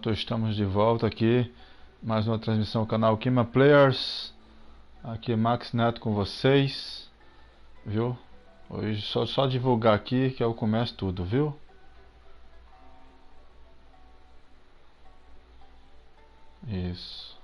Pronto, estamos de volta aqui. Mais uma transmissão do canal Kima Players. Aqui Max Neto com vocês. Viu? Hoje só divulgar aqui que eu começo tudo, viu? Isso.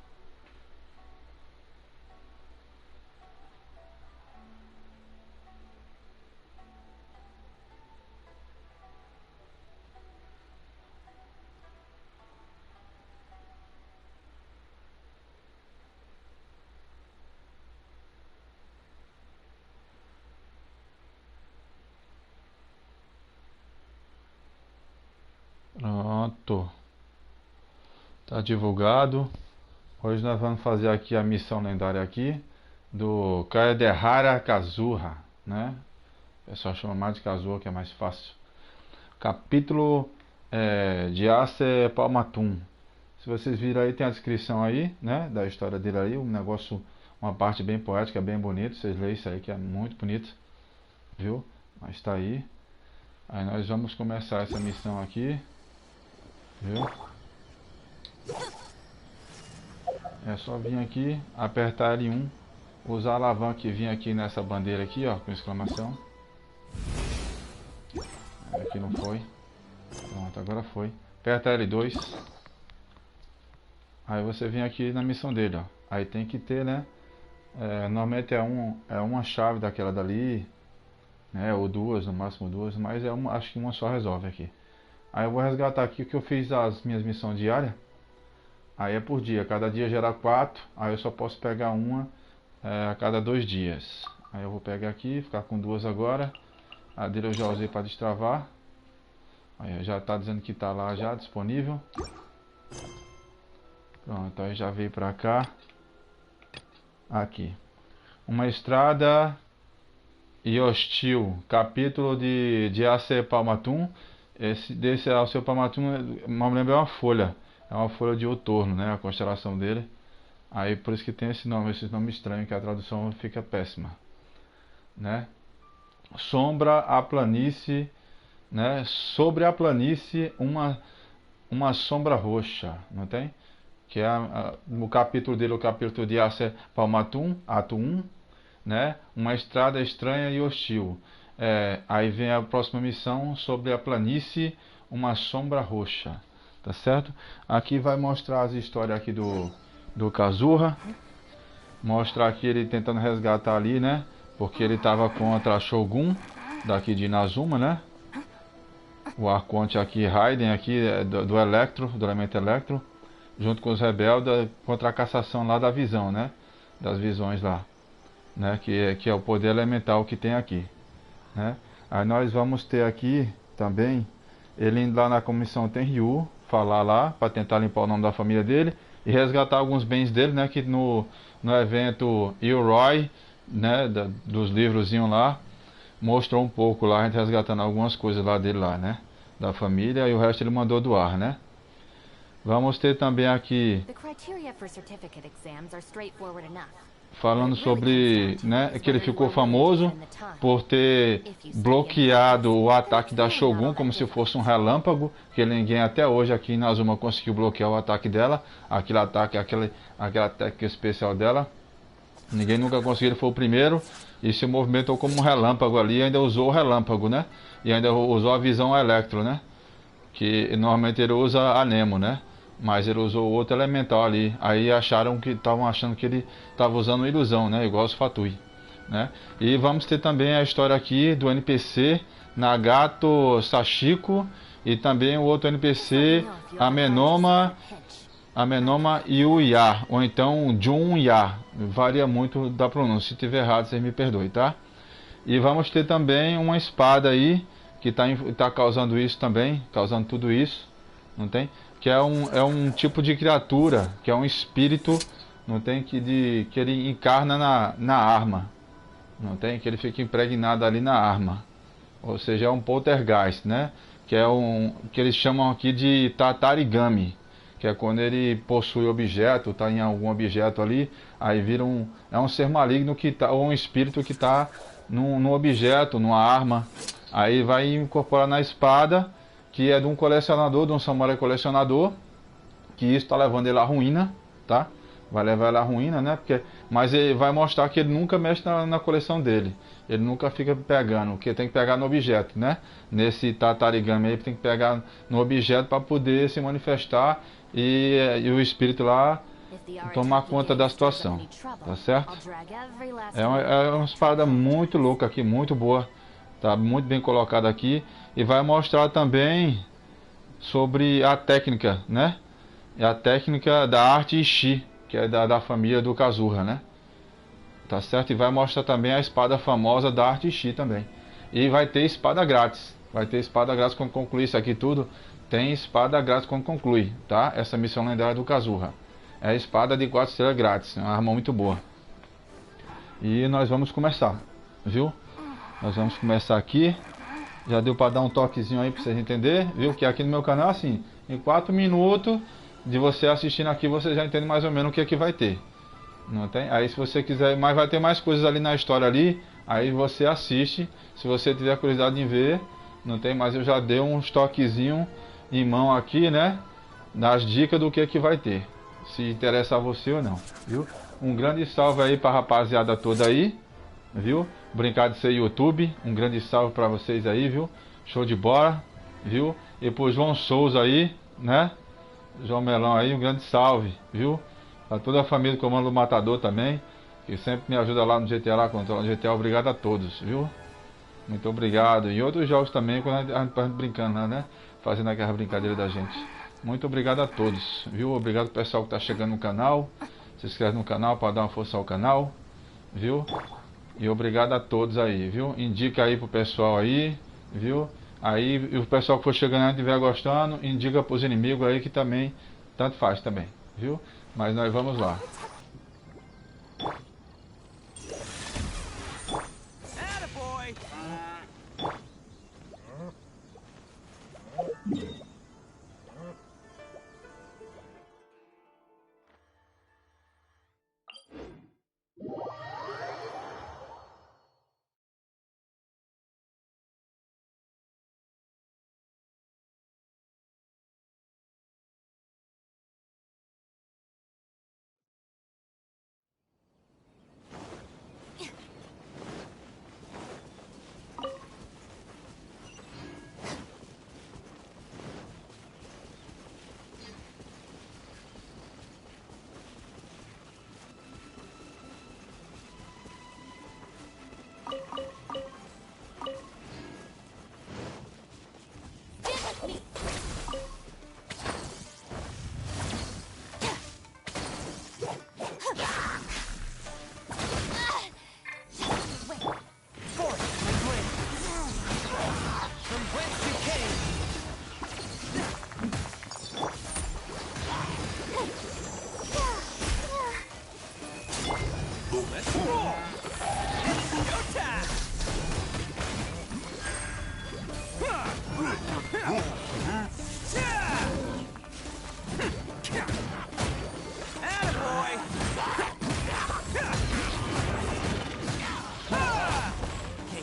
Pronto. Tá divulgado. Hoje nós vamos fazer aqui a missão lendária aqui do Kaedehara Kazura, né? O pessoal chama mais de Kazura, que é mais fácil. Capítulo de Acer, palmatum. Se vocês viram aí, tem a descrição aí, né, da história dele aí, um negócio, uma parte bem poética, bem bonita. Vocês leem isso aí que é muito bonito, viu? Mas tá aí. Aí nós vamos começar essa missão aqui, viu? É só vir aqui, apertar L1, usar a alavanca que vinha aqui nessa bandeira aqui, ó, com exclamação. Aqui não foi. Pronto, agora foi. Aperta L2. Aí você vem aqui na missão dele, ó. Aí tem que ter, né? Normalmente é uma chave daquela dali, né? Ou duas, no máximo duas, mas acho que uma só resolve aqui. Aí eu vou resgatar aqui o que eu fiz as minhas missões diárias. Aí é por dia, cada dia gera 4. Aí eu só posso pegar uma a cada 2 dias. Aí eu vou pegar aqui, ficar com duas agora. A dele eu já usei para destravar. Aí já está dizendo que está lá já disponível. Pronto, aí já veio para cá. Aqui. Uma estrada e hóstil. Capítulo de Acer palmatum. Desse Acer palmatum, me lembra uma folha. É uma folha de outono, né? A constelação dele. Aí por isso que tem esse nome estranho, que a tradução fica péssima, né? Sombra a planície, né? Sobre a planície uma sombra roxa, não tem? Que é no capítulo dele, o capítulo de Acer palmatum, ato 1, né? Uma estrada estranha e hostil. Aí vem a próxima missão, sobre a planície, uma sombra roxa. Tá certo? Aqui vai mostrar as histórias aqui do Kazura. Mostrar aqui ele tentando resgatar ali, né? Porque ele estava contra a Shogun daqui de Inazuma, né? O arconte aqui, Raiden aqui do Electro, do elemento Electro, junto com os rebeldes contra a cassação lá da visão, né? Das visões lá, né? Que é o poder elemental que tem aqui, né? Aí nós vamos ter aqui também ele indo lá na comissão Tenryu, falar lá para tentar limpar o nome da família dele e resgatar alguns bens dele, né? Que no evento Roy, né? Dos livrozinhos lá, mostrou um pouco lá, a gente resgatando algumas coisas lá dele lá, né? Da família, e o resto ele mandou doar, né? Vamos ter também aqui falando sobre, né, que ele ficou famoso por ter bloqueado o ataque da Shogun como se fosse um relâmpago, que ninguém até hoje aqui em Inazuma conseguiu bloquear o ataque dela, aquele ataque, aquela técnica especial dela. Ninguém nunca conseguiu, ele foi o primeiro e se movimentou como um relâmpago ali, ainda usou o relâmpago, né? E ainda usou a visão electro, né? Que normalmente ele usa a Nemo, né? Mas ele usou outro elemental ali. Aí estavam achando que ele estava usando ilusão, né? Igual os Fatui, né? E vamos ter também a história aqui do NPC Nagato Sachiko e também o outro NPC Amenoma Yuya, ou então Junya. Varia muito da pronúncia. Se tiver errado, vocês me perdoem, tá? E vamos ter também uma espada aí que tá causando isso também, causando tudo isso, não tem? Que é um tipo de criatura, que é um espírito, não tem? Que ele encarna na arma, não tem? Que ele fica impregnado ali na arma, ou seja, é um poltergeist, né? Que é que eles chamam aqui de tatarigami, que é quando ele possui objeto, está em algum objeto ali, aí vira é um ser maligno ou um espírito que está num objeto, numa arma, aí vai incorporar na espada, que é de um colecionador, de um samurai colecionador, que isso está levando ele à ruína, tá? Vai levar ele à ruína, né? Mas ele vai mostrar que ele nunca mexe na coleção dele. Ele nunca fica pegando, porque tem que pegar no objeto, né? Nesse tatarigami aí tem que pegar no objeto para poder se manifestar e o espírito lá tomar conta da situação, tá certo? É uma espada muito louca aqui, muito boa, tá muito bem colocada aqui e vai mostrar também sobre a técnica, né? É a técnica da arte Ishi, que é da família do Kazura, né? Tá certo? E vai mostrar também a espada famosa da arte Ishi também. E vai ter espada grátis. Vai ter espada grátis quando concluir isso aqui tudo. Tem espada grátis quando conclui, tá? Essa missão lendária do Kazura. É a espada de 4 estrelas grátis. É uma arma muito boa. E nós vamos começar, viu? Nós vamos começar aqui. Já deu para dar um toquezinho aí para vocês entenderem, viu? Que aqui no meu canal, assim, em 4 minutos de você assistindo aqui, você já entende mais ou menos o que é que vai ter. Não tem? Aí se você quiser, mas vai ter mais coisas ali na história ali, aí você assiste, se você tiver curiosidade em ver, não tem, mas eu já dei um toquezinho em mão aqui, né? Das dicas do que é que vai ter. Se interessa a você ou não, viu? Um grande salve aí pra rapaziada toda aí, viu? Brincar de ser YouTube, um grande salve pra vocês aí, viu? Show de bola, viu? E pro João Souza aí, né? João Melão aí, um grande salve, viu? A toda a família do Comando do Matador também, que sempre me ajuda lá no GTA, lá controla no GTA, obrigado a todos, viu? Muito obrigado. E outros jogos também, quando a gente brincando lá, né? Fazendo aquela brincadeira da gente. Muito obrigado a todos, viu? Obrigado ao pessoal que está chegando no canal. Se inscreve no canal para dar uma força ao canal, viu? E obrigado a todos aí, viu? Indica aí pro pessoal aí, viu? Aí e o pessoal que for chegando aí estiver gostando, indica pros inimigos aí que também, tanto faz também, viu? Mas nós vamos lá.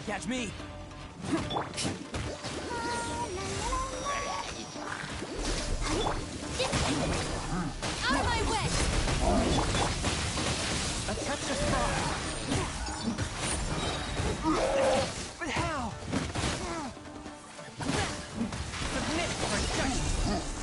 Catch me! Out of my way! A touch of frost! But how? Submit for justice!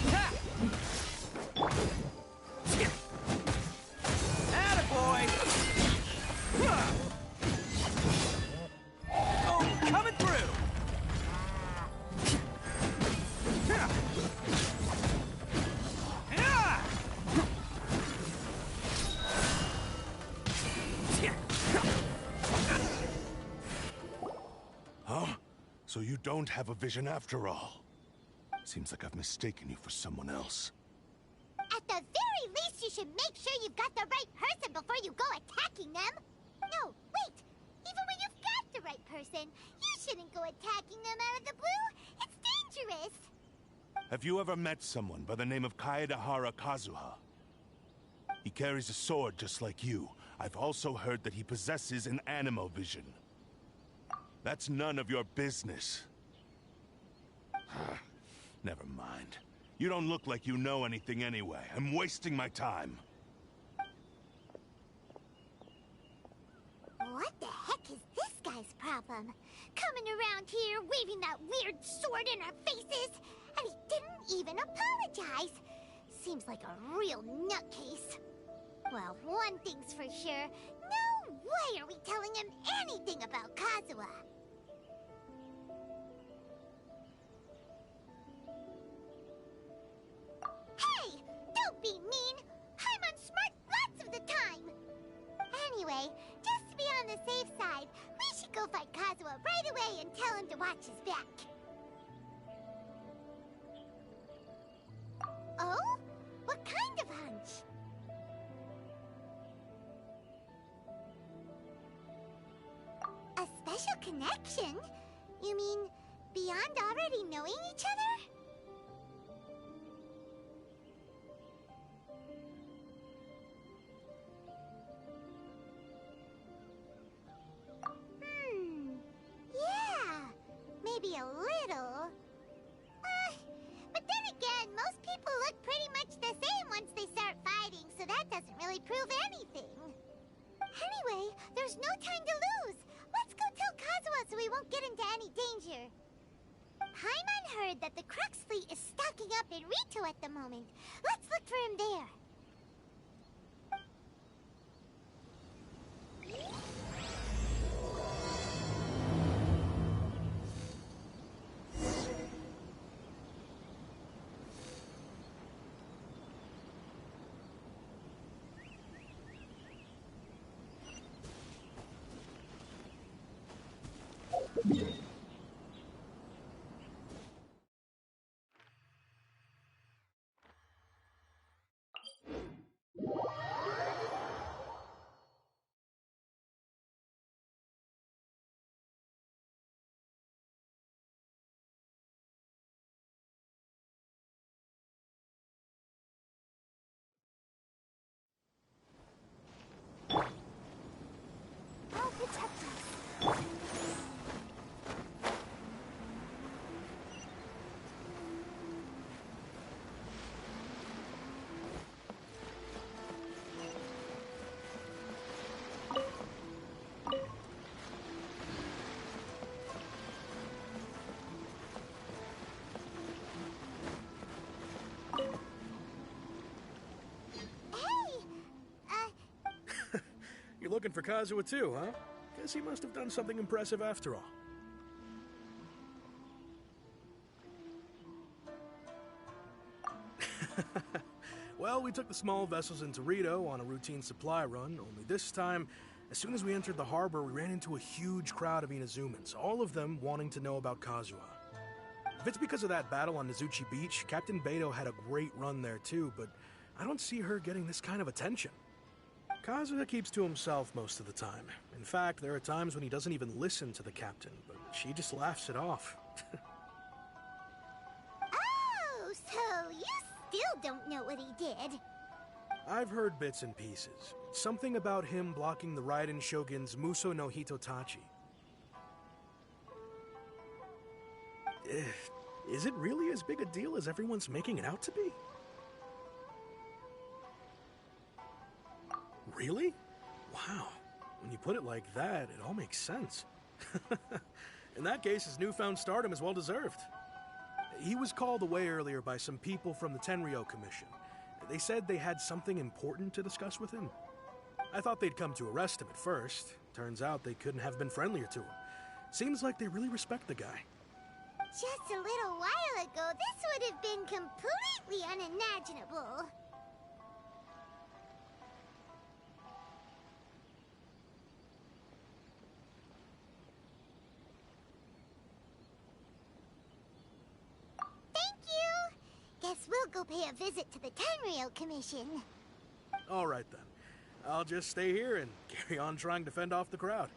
Attack! Attaboy! Oh, coming through! Huh? So you don't have a vision after all? Seems like I've mistaken you for someone else. At the very least, you should make sure you've got the right person before you go attacking them. No, wait. Even when you've got the right person, you shouldn't go attacking them out of the blue. It's dangerous. Have you ever met someone by the name of Kaedehara Kazuha? He carries a sword just like you. I've also heard that he possesses an animo vision. That's none of your business. Never mind. You don't look like you know anything anyway. I'm wasting my time. What the heck is this guy's problem? Coming around here, waving that weird sword in our faces, and he didn't even apologize. Seems like a real nutcase. Well, one thing's for sure. No way are we telling him anything about Kazuha. Hey! Don't be mean! I'm on smart lots of the time! Anyway, just to be on the safe side, we should go fight Kazuha right away and tell him to watch his back. Oh? What kind of hunch? A special connection? You mean, beyond already knowing each other? Yeah, maybe a little. But then again, most people look pretty much the same once they start fighting, so that doesn't really prove anything. Anyway, there's no time to lose. Let's go tell Kazuha so we won't get into any danger. Paimon heard that the Crux fleet is stocking up in Rito at the moment. Let's look for him there. I'll protect us. You're looking for Kazuha too, huh? Guess he must have done something impressive after all. Well, we took the small vessels into Rito on a routine supply run, only this time, as soon as we entered the harbor, we ran into a huge crowd of Inazumans, all of them wanting to know about Kazuha. If it's because of that battle on Nizuchi Beach, Captain Beto had a great run there too, but I don't see her getting this kind of attention. Kazuha keeps to himself most of the time. In fact, there are times when he doesn't even listen to the captain, but she just laughs it off. Oh, so you still don't know what he did? I've heard bits and pieces. Something about him blocking the Raiden Shogun's Muso no Hitotachi. Is it really as big a deal as everyone's making it out to be? Really? Wow. When you put it like that, it all makes sense. In that case, his newfound stardom is well deserved. He was called away earlier by some people from the Tenryo Commission. They said they had something important to discuss with him. I thought they'd come to arrest him at first. Turns out they couldn't have been friendlier to him. Seems like they really respect the guy. Just a little while ago, this would have been completely unimaginable. Thank you! Guess we'll go pay a visit to the Tenryo Commission. All right then. I'll just stay here and carry on trying to fend off the crowd.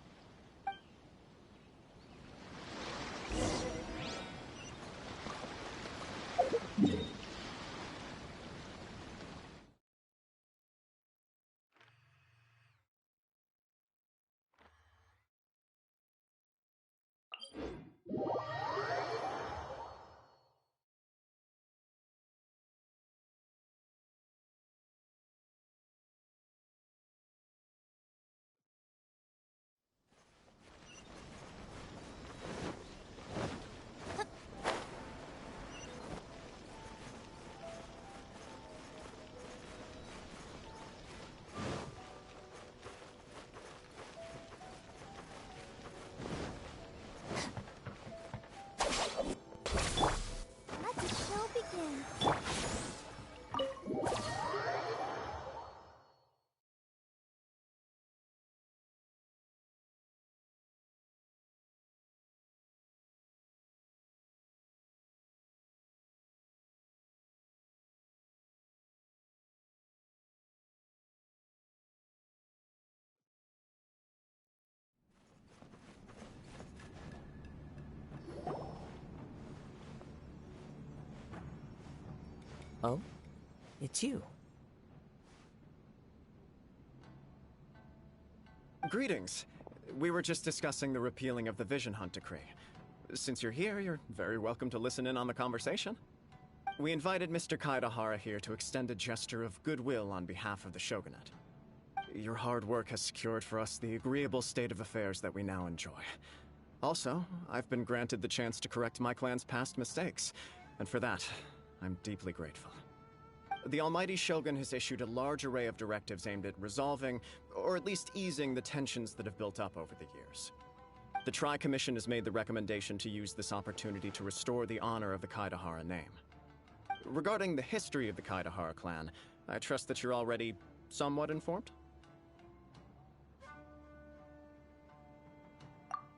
Oh? It's you. Greetings. We were just discussing the repealing of the Vision Hunt Decree. Since you're here, you're very welcome to listen in on the conversation. We invited Mr. Kaedehara here to extend a gesture of goodwill on behalf of the Shogunate. Your hard work has secured for us the agreeable state of affairs that we now enjoy. Also, I've been granted the chance to correct my clan's past mistakes, and for that, I'm deeply grateful. The Almighty Shogun has issued a large array of directives aimed at resolving, or at least easing, the tensions that have built up over the years. The Tri-Commission has made the recommendation to use this opportunity to restore the honor of the Kaedehara name. Regarding the history of the Kaedehara clan, I trust that you're already somewhat informed?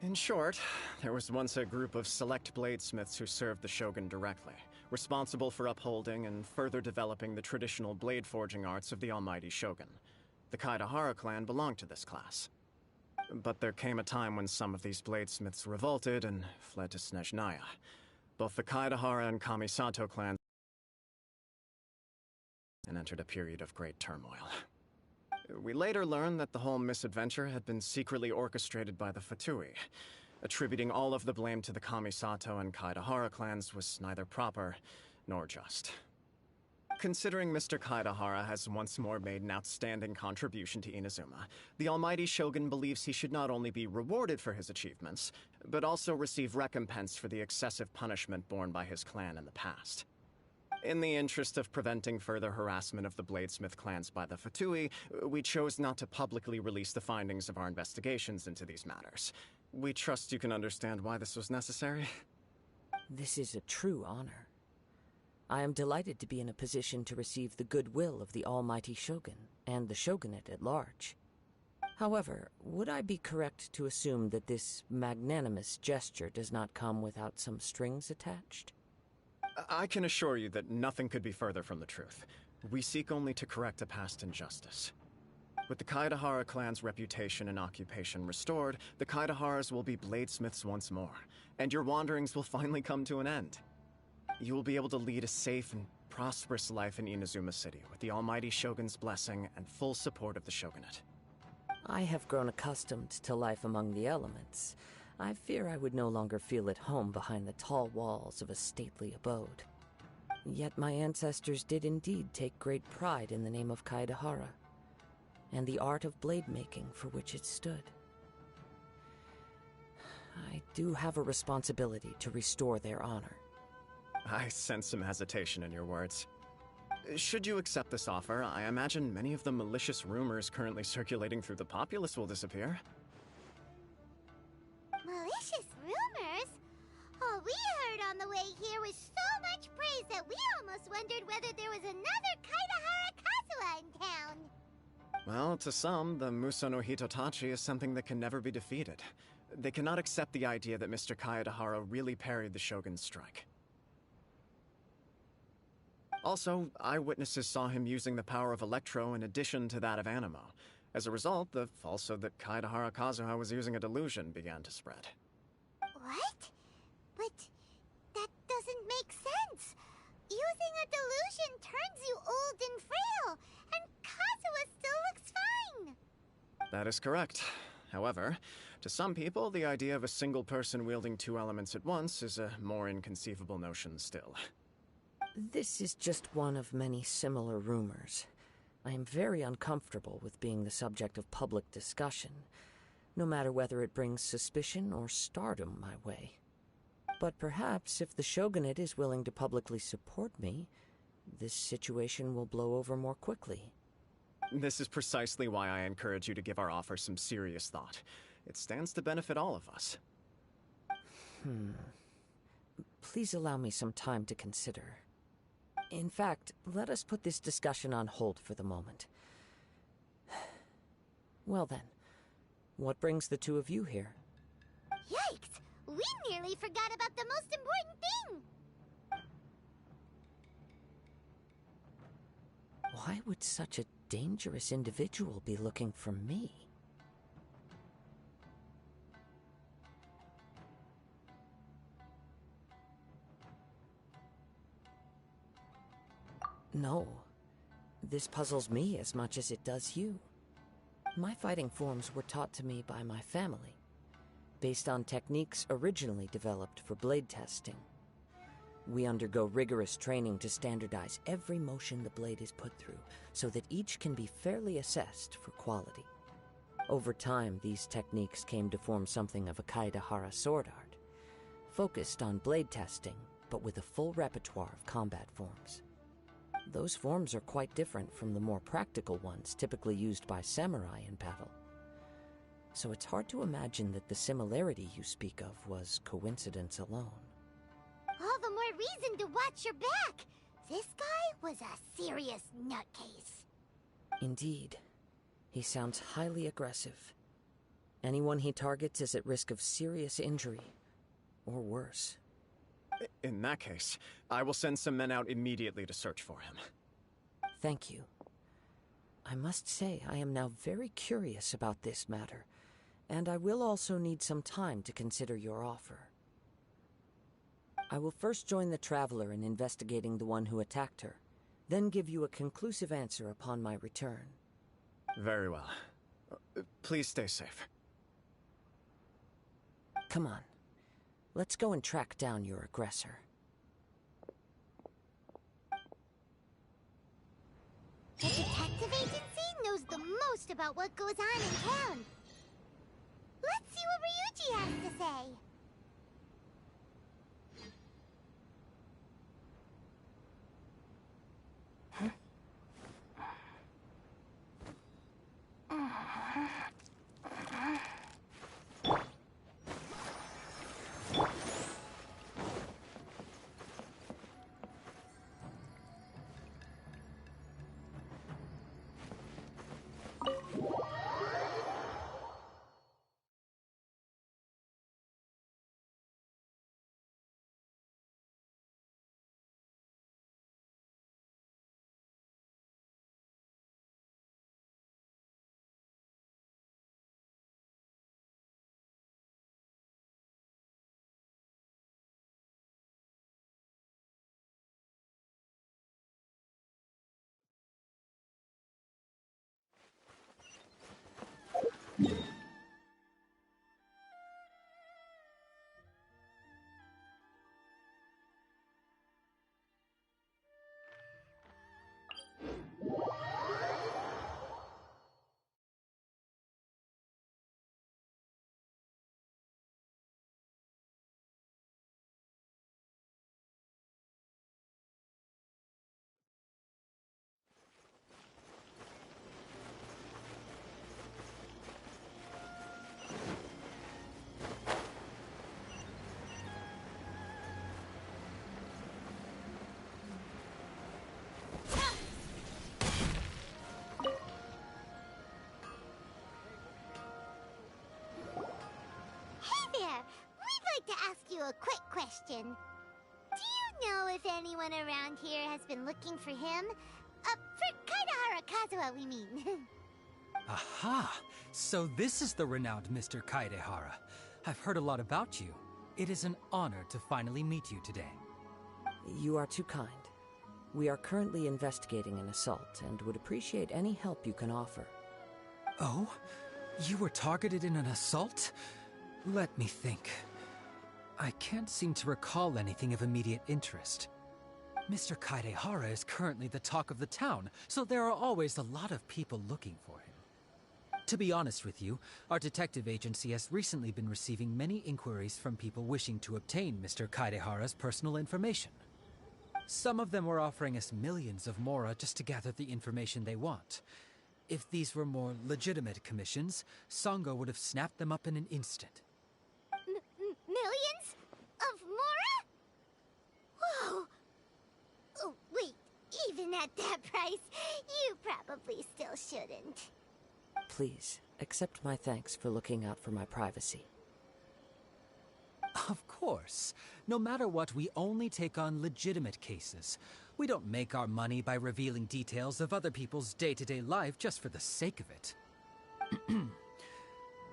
In short, there was once a group of select bladesmiths who served the Shogun directly, responsible for upholding and further developing the traditional blade forging arts of the Almighty Shogun. The Kaedehara clan belonged to this class. But there came a time when some of these bladesmiths revolted and fled to Snezhnaya. Both the Kaedehara and Kamisato clans and entered a period of great turmoil. We later learned that the whole misadventure had been secretly orchestrated by the Fatui. Attributing all of the blame to the Kamisato and Kaedehara clans was neither proper nor just. Considering Mr. Kaedehara has once more made an outstanding contribution to Inazuma, the Almighty Shogun believes he should not only be rewarded for his achievements, but also receive recompense for the excessive punishment borne by his clan in the past. In the interest of preventing further harassment of the Bladesmith clans by the Fatui, we chose not to publicly release the findings of our investigations into these matters. We trust you can understand why this was necessary. This is a true honor. I am delighted to be in a position to receive the goodwill of the Almighty Shogun and the Shogunate at large. However, would I be correct to assume that this magnanimous gesture does not come without some strings attached? I can assure you that nothing could be further from the truth. We seek only to correct a past injustice. With the Kaedehara clan's reputation and occupation restored, the Kaedeharas will be bladesmiths once more, and your wanderings will finally come to an end. You will be able to lead a safe and prosperous life in Inazuma City with the Almighty Shogun's blessing and full support of the Shogunate. I have grown accustomed to life among the elements. I fear I would no longer feel at home behind the tall walls of a stately abode. Yet my ancestors did indeed take great pride in the name of Kaedehara, and the art of blade making for which it stood. I do have a responsibility to restore their honor. I sense some hesitation in your words. Should you accept this offer, I imagine many of the malicious rumors currently circulating through the populace will disappear. Malicious rumors? All we heard on the way here was so much praise that we almost wondered whether there was another Kaedehara Kazura in town. Well, to some, the Muso no Hitotachi is something that can never be defeated. They cannot accept the idea that Mr. Kaedehara really parried the Shogun's strike. Also, eyewitnesses saw him using the power of Electro in addition to that of Animo. As a result, the falsehood that Kaedehara Kazuha was using a delusion began to spread. What? But that doesn't make sense. Using a delusion turns you old and frail, and Kazuha still looks fine. That is correct. However, to some people, the idea of a single person wielding two elements at once is a more inconceivable notion still. This is just one of many similar rumors. I am very uncomfortable with being the subject of public discussion, no matter whether it brings suspicion or stardom my way. But perhaps if the Shogunate is willing to publicly support me, this situation will blow over more quickly. This is precisely why I encourage you to give our offer some serious thought. It stands to benefit all of us. Please allow me some time to consider. In fact, let us put this discussion on hold for the moment. Well then, what brings the two of you here? Yikes! We nearly forgot about the most important thing! Why would such a dangerous individual be looking for me? No. This puzzles me as much as it does you. My fighting forms were taught to me by my family, based on techniques originally developed for blade testing. We undergo rigorous training to standardize every motion the blade is put through, so that each can be fairly assessed for quality. Over time, these techniques came to form something of a Kaedehara sword art, focused on blade testing, but with a full repertoire of combat forms. Those forms are quite different from the more practical ones typically used by samurai in battle. So it's hard to imagine that the similarity you speak of was coincidence alone. All the more reason to watch your back! This guy was a serious nutcase. Indeed. He sounds highly aggressive. Anyone he targets is at risk of serious injury, or worse. In that case, I will send some men out immediately to search for him. Thank you. I must say I am now very curious about this matter, and I will also need some time to consider your offer. I will first join the Traveler in investigating the one who attacked her, then give you a conclusive answer upon my return. Very well. Please stay safe. Come on. Let's go and track down your aggressor. The detective agency knows the most about what goes on in town. Let's see what Ryuji has to say. wanted to ask you a quick question. Do you know if anyone around here has been looking for him? For Kaedehara Kazuha, we mean. Aha! So this is the renowned Mr. Kaedehara. I've heard a lot about you. It is an honor to finally meet you today. You are too kind. We are currently investigating an assault and would appreciate any help you can offer. Oh? You were targeted in an assault? Let me think. I can't seem to recall anything of immediate interest. Mr. Kaedehara is currently the talk of the town, so there are always a lot of people looking for him. To be honest with you, our detective agency has recently been receiving many inquiries from people wishing to obtain Mr. Kaedehara's personal information. Some of them were offering us millions of mora just to gather the information they want. If these were more legitimate commissions, Sango would have snapped them up in an instant. Millions? Of mora? Whoa! Oh, wait, even at that price, you probably still shouldn't. Please, accept my thanks for looking out for my privacy. Of course. No matter what, we only take on legitimate cases. We don't make our money by revealing details of other people's day-to-day life just for the sake of it.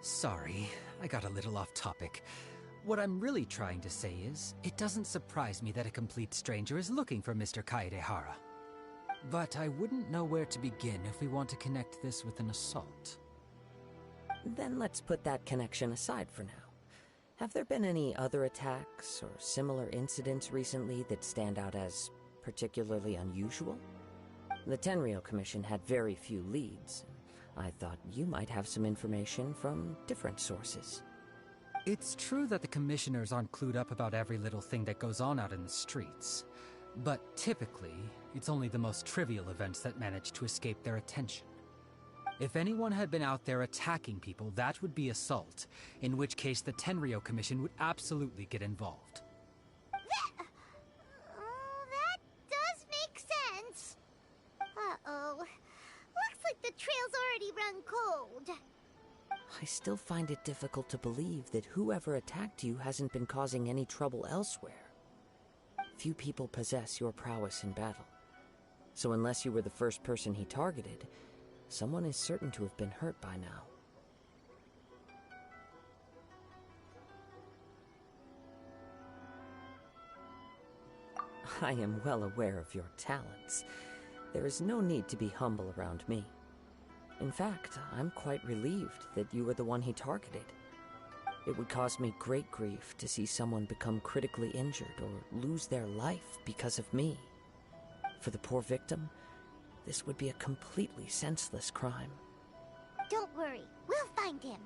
Sorry, I got a little off topic. What I'm really trying to say is, it doesn't surprise me that a complete stranger is looking for Mr. Kaedehara. But I wouldn't know where to begin if we want to connect this with an assault. Then let's put that connection aside for now. Have there been any other attacks or similar incidents recently that stand out as particularly unusual? The Tenryou Commission had very few leads. I thought you might have some information from different sources. It's true that the commissioners aren't clued up about every little thing that goes on out in the streets. But typically, it's only the most trivial events that manage to escape their attention. If anyone had been out there attacking people, that would be assault, in which case the Tenryou Commission would absolutely get involved. That does make sense. Uh-oh. Looks like the trail's already run cold. I still find it difficult to believe that whoever attacked you hasn't been causing any trouble elsewhere. Few people possess your prowess in battle. So unless you were the first person he targeted, someone is certain to have been hurt by now. I am well aware of your talents. There is no need to be humble around me. In fact, I'm quite relieved that you were the one he targeted. It would cause me great grief to see someone become critically injured or lose their life because of me. For the poor victim, this would be a completely senseless crime. Don't worry, we'll find him.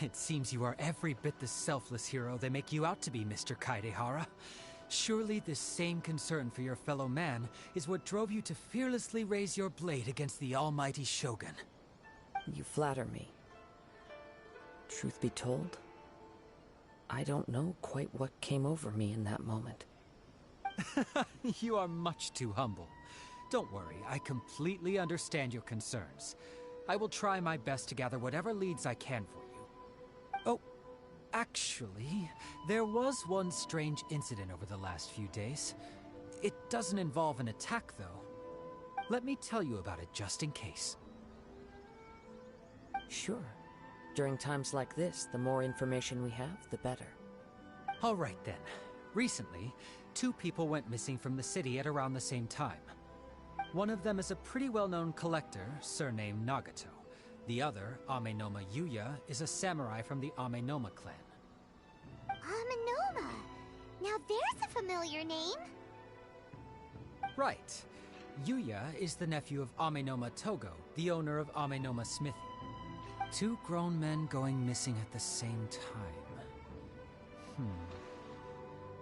It seems you are every bit the selfless hero they make you out to be, Mr. Kaedehara. Surely this same concern for your fellow man is what drove you to fearlessly raise your blade against the almighty Shogun. You flatter me. Truth be told, I don't know quite what came over me in that moment. You are much too humble. Don't worry, I completely understand your concerns. I will try my best to gather whatever leads I can for you. Oh, actually, there was one strange incident over the last few days. It doesn't involve an attack, though. Let me tell you about it just in case. Sure. During times like this, the more information we have, the better. All right, then. Recently, 2 people went missing from the city at around the same time. One of them is a pretty well-known collector, surnamed Nagato. The other, Amenoma Yuya, is a samurai from the Amenoma clan. Amenoma! Now there's a familiar name. Right. Yuya is the nephew of Amenoma Togo, the owner of Amenoma Smithy. 2 grown men going missing at the same time.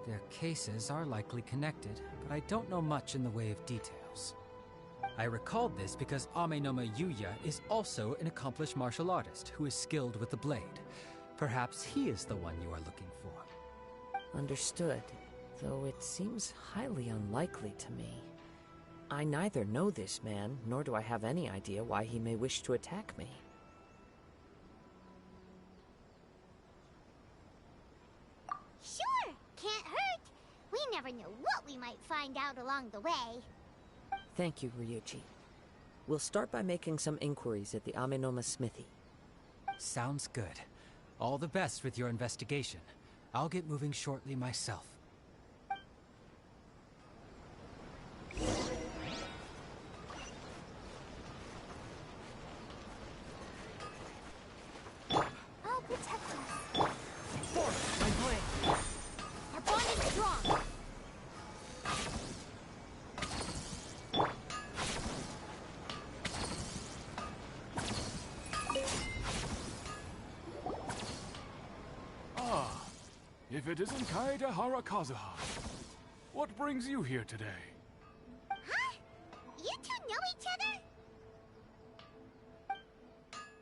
Their cases are likely connected, but I don't know much in the way of details. I recalled this because Amenoma Yuya is also an accomplished martial artist who is skilled with the blade. Perhaps he is the one you are looking for. Understood, though it seems highly unlikely to me. I neither know this man, nor do I have any idea why he may wish to attack me. never know what we might find out along the way. Thank you, Ryuji. We'll start by making some inquiries at the Amenoma smithy. Sounds good. All the best with your investigation. I'll get moving shortly myself. I'll protect us. Force my blade. Our bond is strong. If it isn't Kaedehara Kazuha, what brings you here today? Huh? You two know each other?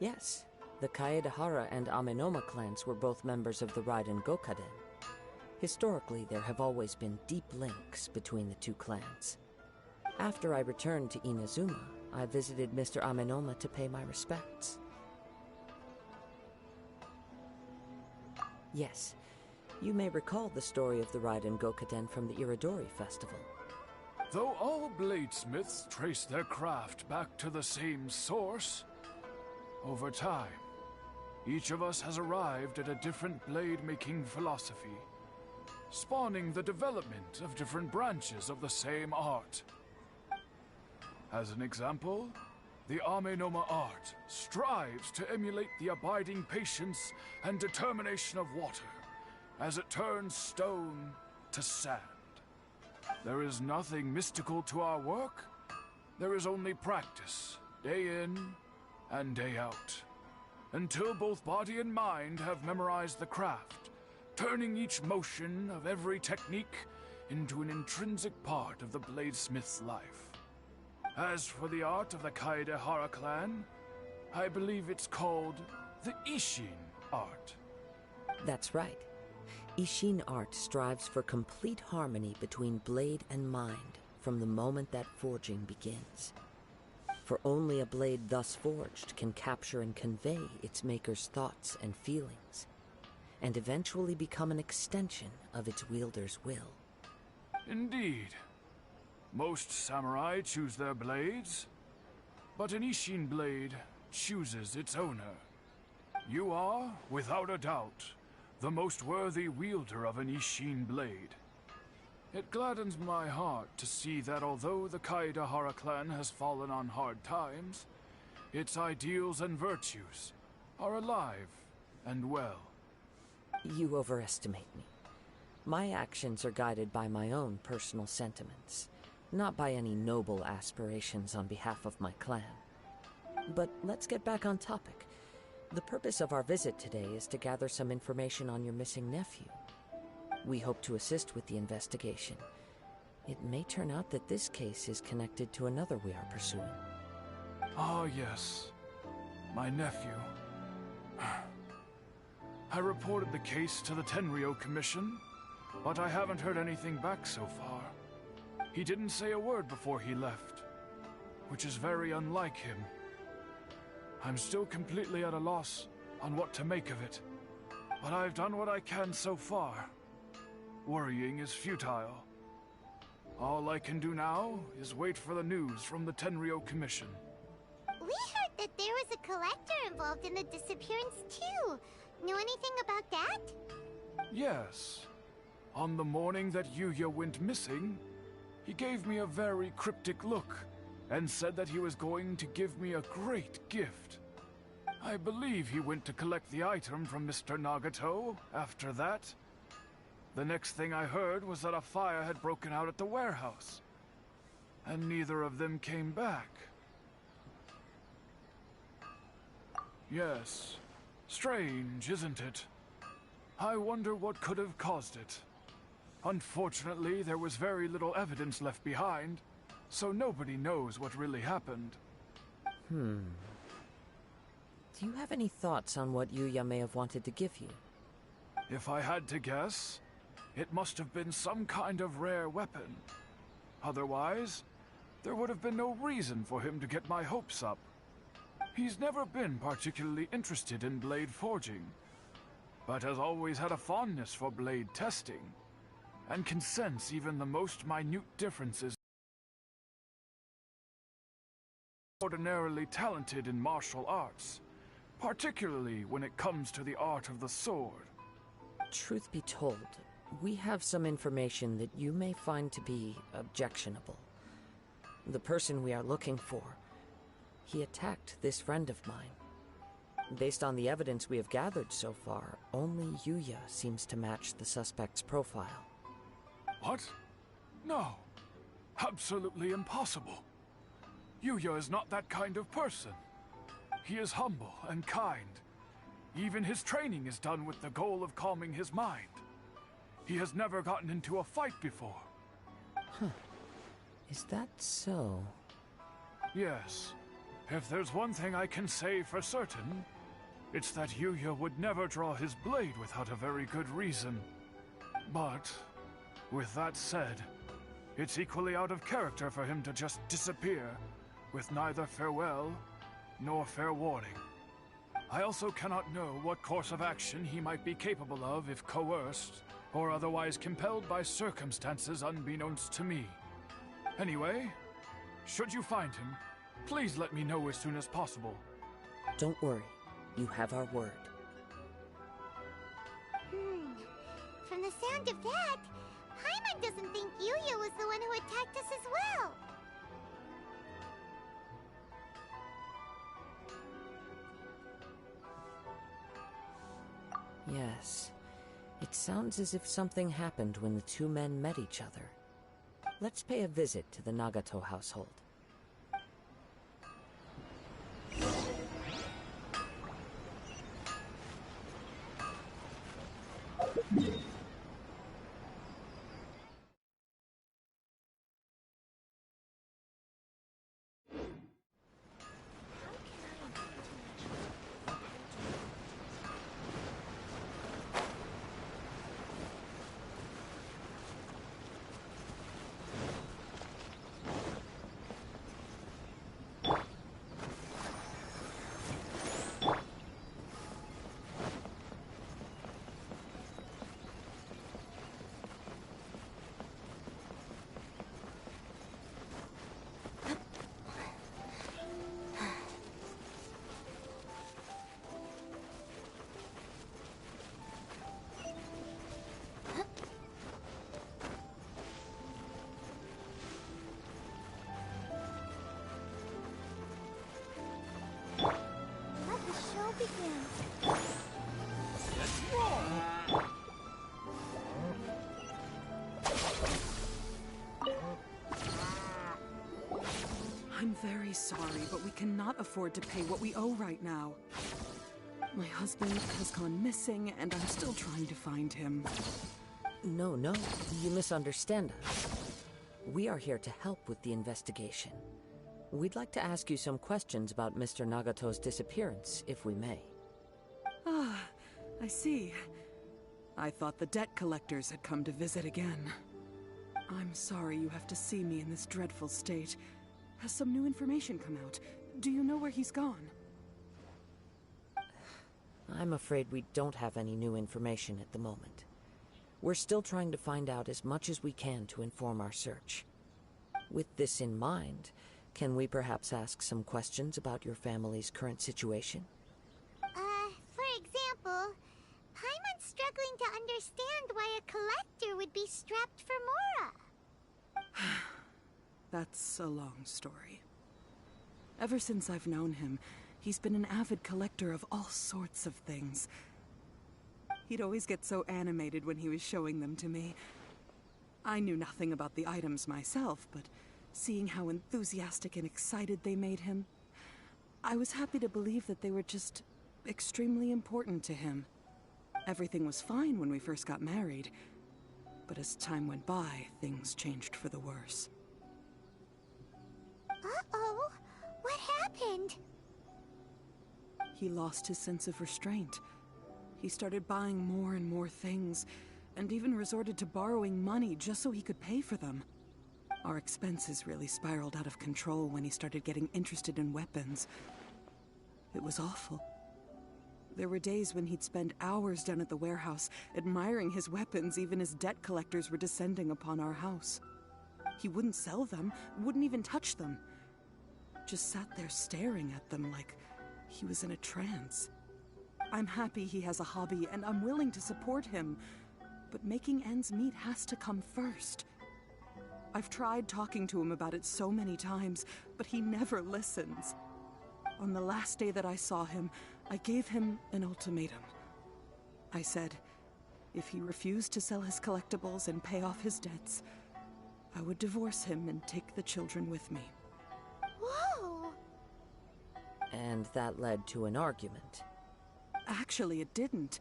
Yes, the Kaedehara and Amenoma clans were both members of the Raiden Gokaden. Historically, there have always been deep links between the two clans. After I returned to Inazuma, I visited Mr. Amenoma to pay my respects. Yes, you may recall the story of the Raiden Gokaden from the Iridori Festival. Though all bladesmiths trace their craft back to the same source, over time, each of us has arrived at a different blade-making philosophy, spawning the development of different branches of the same art. As an example, the Amenoma art strives to emulate the abiding patience and determination of water as it turns stone to sand. There is nothing mystical to our work. There is only practice, day in and day out, until both body and mind have memorized the craft, turning each motion of every technique into an intrinsic part of the bladesmith's life. As for the art of the Kaedehara clan, I believe it's called the Ishin art. That's right. Ishin art strives for complete harmony between blade and mind from the moment that forging begins. For only a blade thus forged can capture and convey its maker's thoughts and feelings, and eventually become an extension of its wielder's will. Indeed. Most samurai choose their blades, but an Ishin blade chooses its owner. You are, without a doubt, the most worthy wielder of an Ishin blade. It gladdens my heart to see that although the Kaedehara clan has fallen on hard times, its ideals and virtues are alive and well. You overestimate me. My actions are guided by my own personal sentiments, not by any noble aspirations on behalf of my clan. But let's get back on topic. The purpose of our visit today is to gather some information on your missing nephew. We hope to assist with the investigation. It may turn out that this case is connected to another we are pursuing. Ah, yes. My nephew. I reported the case to the Tenryou Commission, but I haven't heard anything back so far. He didn't say a word before he left, which is very unlike him. I'm still completely at a loss on what to make of it, but I've done what I can so far. Worrying is futile. All I can do now is wait for the news from the Tenryou Commission. We heard that there was a collector involved in the disappearance too. Know anything about that? Yes. On the morning that Yuya went missing, he gave me a very cryptic look and said that he was going to give me a great gift. I believe he went to collect the item from Mr. Nagato after that. The next thing I heard was that a fire had broken out at the warehouse, and neither of them came back. Yes, strange, isn't it? I wonder what could have caused it. Unfortunately, there was very little evidence left behind, so nobody knows what really happened. Do you have any thoughts on what Yuya may have wanted to give you? If I had to guess, it must have been some kind of rare weapon. Otherwise, there would have been no reason for him to get my hopes up. He's never been particularly interested in blade forging, but has always had a fondness for blade testing. and can sense even the most minute differences. Ordinarily talented in martial arts, particularly when it comes to the art of the sword. Truth be told, we have some information that you may find to be objectionable. The person we are looking for, he attacked this friend of mine. Based on the evidence we have gathered so far, only Yuya seems to match the suspect's profile. What? No. Absolutely impossible. Yuya is not that kind of person. He is humble and kind. Even his training is done with the goal of calming his mind. He has never gotten into a fight before. Huh. Is that so? Yes. If there's one thing I can say for certain, it's that Yuya would never draw his blade without a very good reason. But, with that said, it's equally out of character for him to just disappear, with neither farewell nor fair warning. I also cannot know what course of action he might be capable of if coerced, or otherwise compelled by circumstances unbeknownst to me. Anyway, should you find him, please let me know as soon as possible. Don't worry. You have our word. From the sound of that, Paimon doesn't think Yuya was the one who attacked us as well. Yes. It sounds as if something happened when the two men met each other. Let's pay a visit to the Nagato household. I'm very sorry, but we cannot afford to pay what we owe right now. My husband has gone missing, and I'm still trying to find him. No, you misunderstand us. We are here to help with the investigation. We'd like to ask you some questions about Mr. Nagato's disappearance, if we may. Ah, I see. I thought the debt collectors had come to visit again. I'm sorry you have to see me in this dreadful state. Has some new information come out? Do you know where he's gone? I'm afraid we don't have any new information at the moment. We're still trying to find out as much as we can to inform our search. With this in mind, can we perhaps ask some questions about your family's current situation? For example, Paimon's struggling to understand why a collector would be strapped for Mora. That's a long story. Ever since I've known him, he's been an avid collector of all sorts of things. He'd always get so animated when he was showing them to me. I knew nothing about the items myself, but seeing how enthusiastic and excited they made him, I was happy to believe that they were just extremely important to him. Everything was fine when we first got married, but as time went by, things changed for the worse. Uh-oh! What happened? He lost his sense of restraint. He started buying more and more things, and even resorted to borrowing money just so he could pay for them. Our expenses really spiraled out of control when he started getting interested in weapons. It was awful. There were days when he'd spend hours down at the warehouse, admiring his weapons even as debt collectors were descending upon our house. He wouldn't sell them, wouldn't even touch them. Just sat there staring at them like he was in a trance. I'm happy he has a hobby, and I'm willing to support him, but making ends meet has to come first. I've tried talking to him about it so many times, but he never listens. On the last day that I saw him, I gave him an ultimatum. I said, if he refused to sell his collectibles and pay off his debts, I would divorce him and take the children with me. Whoa! And that led to an argument. Actually, it didn't.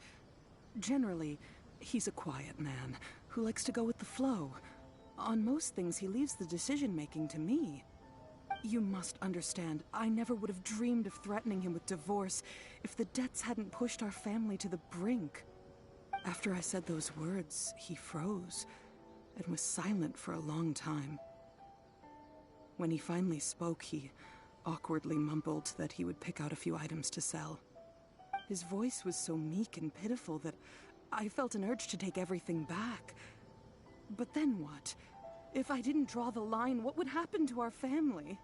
Generally, he's a quiet man who likes to go with the flow. On most things, he leaves the decision-making to me. You must understand, I never would have dreamed of threatening him with divorce if the debts hadn't pushed our family to the brink. After I said those words, he froze and was silent for a long time. When he finally spoke, he awkwardly mumbled that he would pick out a few items to sell. His voice was so meek and pitiful that I felt an urge to take everything back. But then what? If I didn't draw the line, what would happen to our family?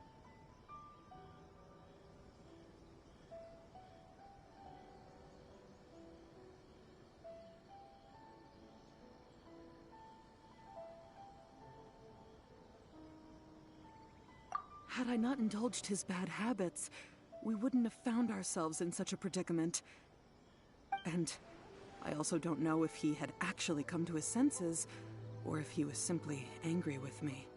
Had I not indulged his bad habits, we wouldn't have found ourselves in such a predicament. And I also don't know if he had actually come to his senses, or if he was simply angry with me.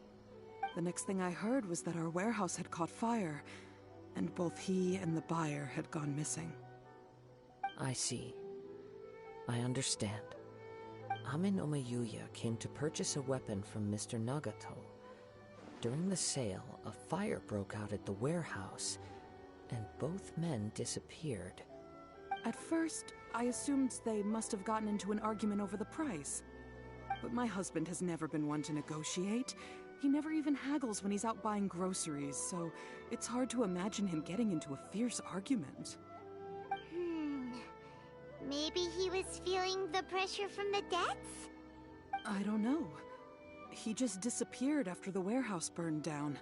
The next thing I heard was that our warehouse had caught fire, and both he and the buyer had gone missing. I see. I understand. Ame no Mayuya came to purchase a weapon from Mr. Nagato. During the sale, a fire broke out at the warehouse, and both men disappeared. At first, I assumed they must have gotten into an argument over the price. But my husband has never been one to negotiate. He never even haggles when he's out buying groceries, so it's hard to imagine him getting into a fierce argument. Maybe he was feeling the pressure from the debts? I don't know. He just disappeared after the warehouse burned down.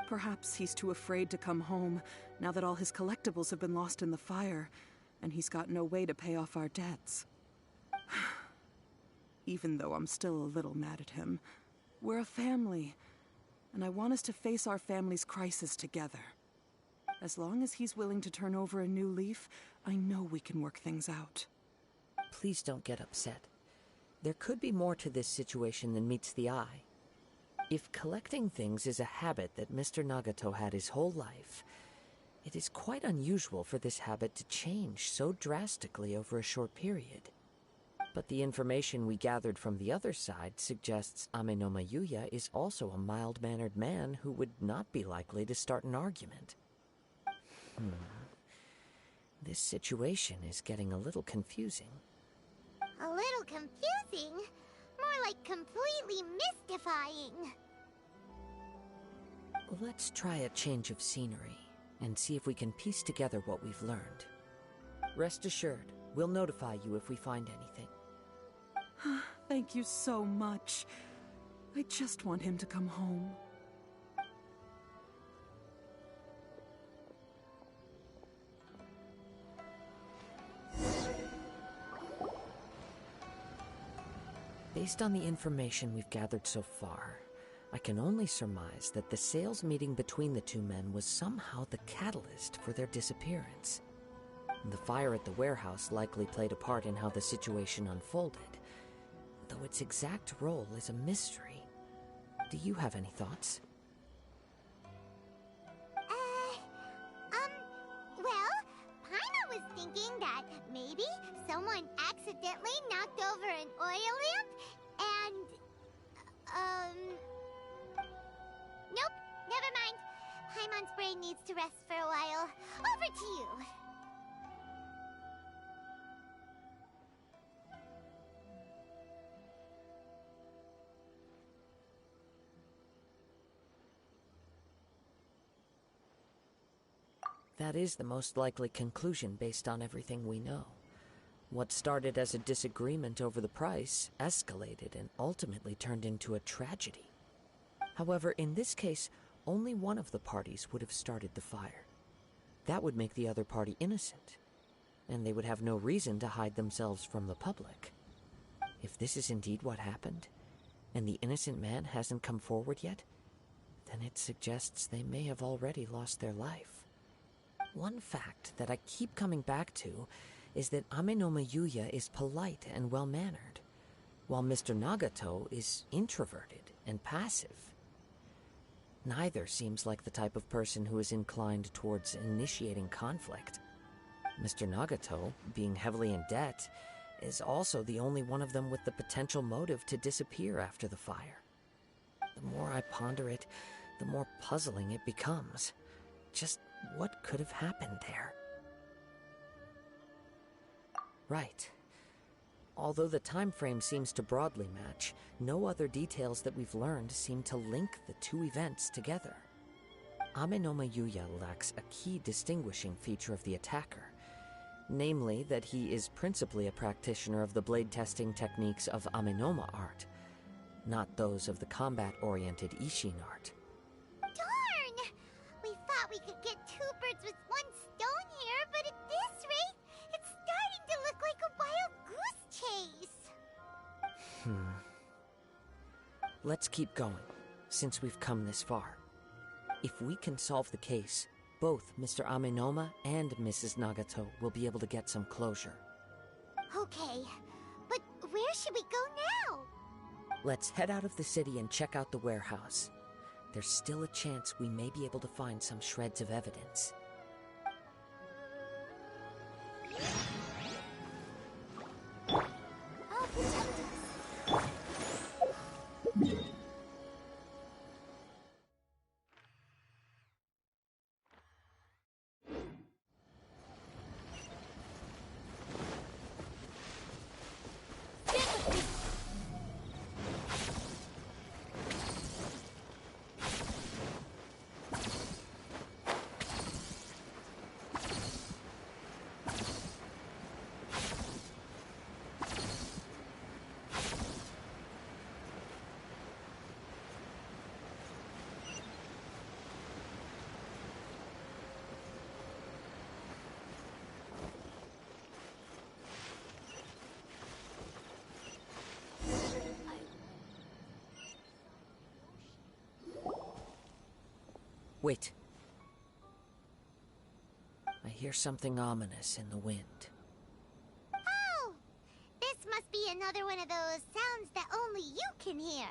Perhaps he's too afraid to come home now that all his collectibles have been lost in the fire, and he's got no way to pay off our debts. Even though I'm still a little mad at him, we're a family, and I want us to face our family's crisis together. As long as he's willing to turn over a new leaf, I know we can work things out. Please don't get upset. There could be more to this situation than meets the eye. If collecting things is a habit that Mr. Nagato had his whole life, it is quite unusual for this habit to change so drastically over a short period. But the information we gathered from the other side suggests Ame no Mayuya is also a mild-mannered man who would not be likely to start an argument. This situation is getting a little confusing. A little confusing? More like completely mystifying. Let's try a change of scenery and see if we can piece together what we've learned. Rest assured, we'll notify you if we find anything. Thank you so much. I just want him to come home. Based on the information we've gathered so far, I can only surmise that the sales meeting between the two men was somehow the catalyst for their disappearance. The fire at the warehouse likely played a part in how the situation unfolded, though its exact role is a mystery. Do you have any thoughts? Well, Paimon was thinking that maybe someone accidentally knocked over an oil lamp and, nope, never mind. Paimon's brain needs to rest for a while. Over to you. That is the most likely conclusion based on everything we know. What started as a disagreement over the price escalated and ultimately turned into a tragedy. However, in this case, only one of the parties would have started the fire. That would make the other party innocent, and they would have no reason to hide themselves from the public. If this is indeed what happened, and the innocent man hasn't come forward yet, then it suggests they may have already lost their life. One fact that I keep coming back to is that Amenoma Yuya is polite and well-mannered, while Mr. Nagato is introverted and passive. Neither seems like the type of person who is inclined towards initiating conflict. Mr. Nagato, being heavily in debt, is also the only one of them with the potential motive to disappear after the fire. The more I ponder it, the more puzzling it becomes. Just what could have happened there? Right. Although the time frame seems to broadly match, no other details that we've learned seem to link the two events together. Amenoma Yuya lacks a key distinguishing feature of the attacker, namely that he is principally a practitioner of the blade testing techniques of Amenoma art, not those of the combat-oriented Ishin art. Darn! We thought we could get two birds with one stone here, but at this rate, it's starting to look like a wild goose chase. Let's keep going, since we've come this far. If we can solve the case, both Mr. Amenoma and Mrs. Nagato will be able to get some closure. Okay, but where should we go now? Let's head out of the city and check out the warehouse. There's still a chance we may be able to find some shreds of evidence. I'll protect us. Wait. I hear something ominous in the wind. Oh! This must be another one of those sounds that only you can hear.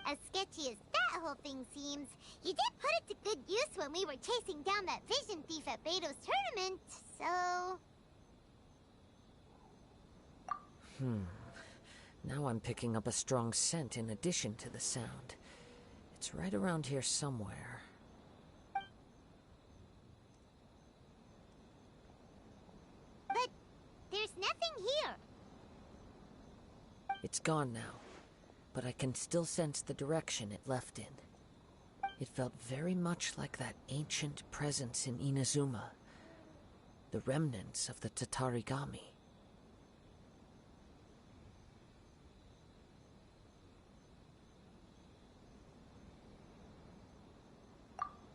As sketchy as that whole thing seems, you did put it to good use when we were chasing down that vision thief at Beto's tournament, so... Now I'm picking up a strong scent in addition to the sound. It's right around here somewhere. But there's nothing here. It's gone now, but I can still sense the direction it left in. It felt very much like that ancient presence in Inazuma, the remnants of the Tatarigami.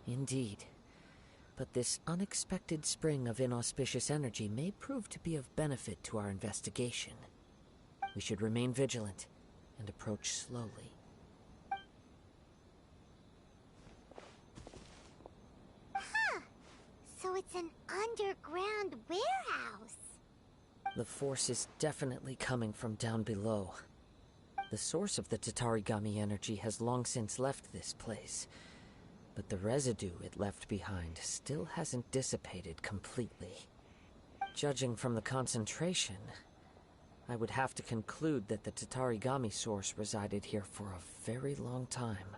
Indeed. But this unexpected spring of inauspicious energy may prove to be of benefit to our investigation. We should remain vigilant and approach slowly. Huh. So it's an underground warehouse. The force is definitely coming from down below. The source of the Tatarigami energy has long since left this place, but the residue it left behind still hasn't dissipated completely. Judging from the concentration, I would have to conclude that the Tatarigami source resided here for a very long time.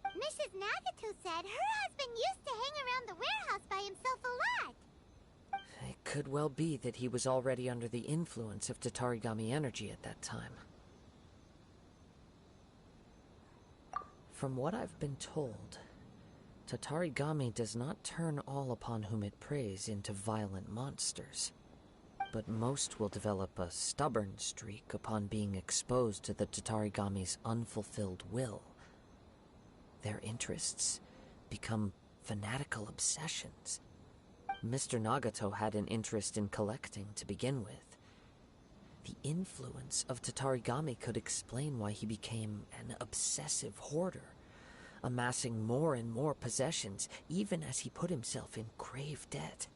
Mrs. Nagato said her husband used to hang around the warehouse by himself a lot. It could well be that he was already under the influence of Tatarigami energy at that time. From what I've been told, Tatarigami does not turn all upon whom it preys into violent monsters, but most will develop a stubborn streak upon being exposed to the Tatarigami's unfulfilled will. Their interests become fanatical obsessions. Mr. Nagato had an interest in collecting to begin with. The influence of Tatarigami could explain why he became an obsessive hoarder, amassing more and more possessions, even as he put himself in grave debt.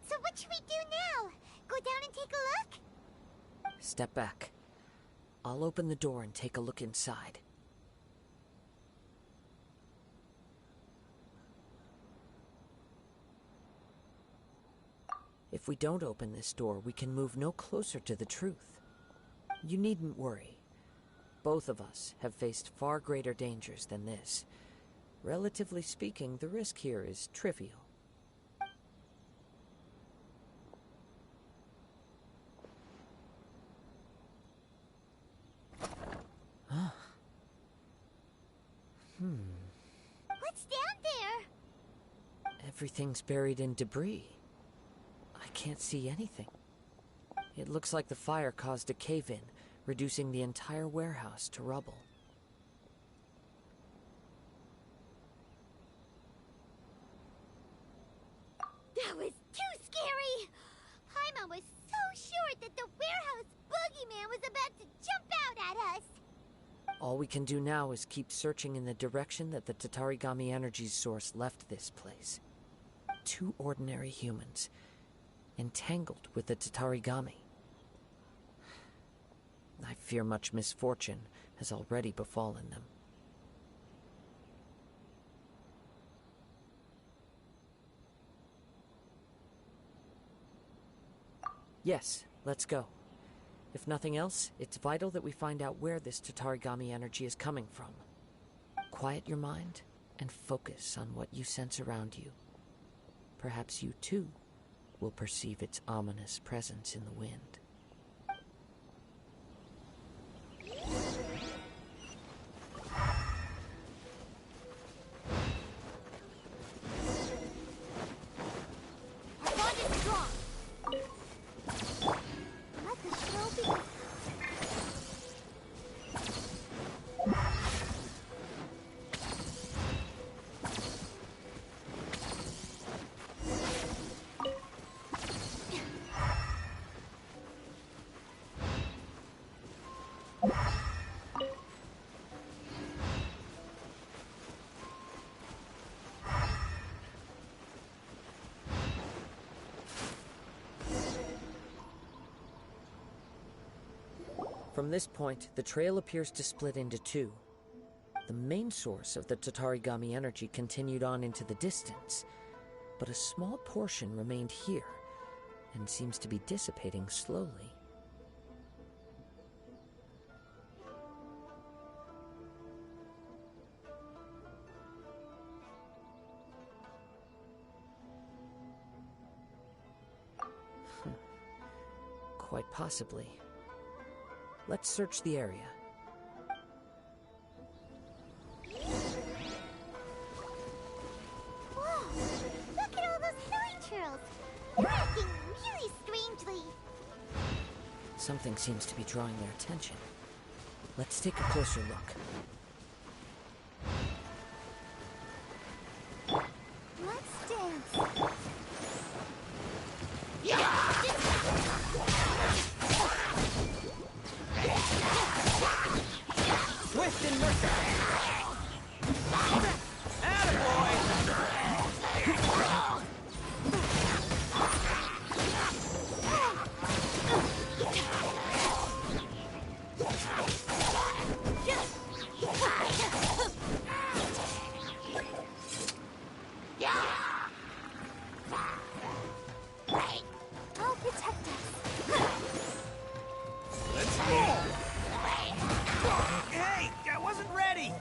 So what should we do now? Go down and take a look? Step back. I'll open the door and take a look inside. If we don't open this door, we can move no closer to the truth. You needn't worry. Both of us have faced far greater dangers than this. Relatively speaking, the risk here is trivial. What's down there? Everything's buried in debris. I can't see anything. It looks like the fire caused a cave-in, reducing the entire warehouse to rubble. That was too scary! Paimon was so sure that the warehouse boogeyman was about to jump out at us! All we can do now is keep searching in the direction that the Tatarigami energy source left this place. 2 ordinary humans, entangled with the Tatarigami. I fear much misfortune has already befallen them. Yes, let's go. If nothing else, it's vital that we find out where this Tatarigami energy is coming from. Quiet your mind and focus on what you sense around you. Perhaps you too will perceive its ominous presence in the wind. Our bond is strong! Let the show begin! From this point, the trail appears to split into 2. The main source of the Tatarigami energy continued on into the distance, but a small portion remained here, and seems to be dissipating slowly. Quite possibly. Let's search the area. Whoa! Look at all those silly churls! They're acting really strangely! Something seems to be drawing their attention. Let's take a closer look. Let's dance! Swift and merciful. Attaboy! I'll protect us. Let's go! Hey, I wasn't ready!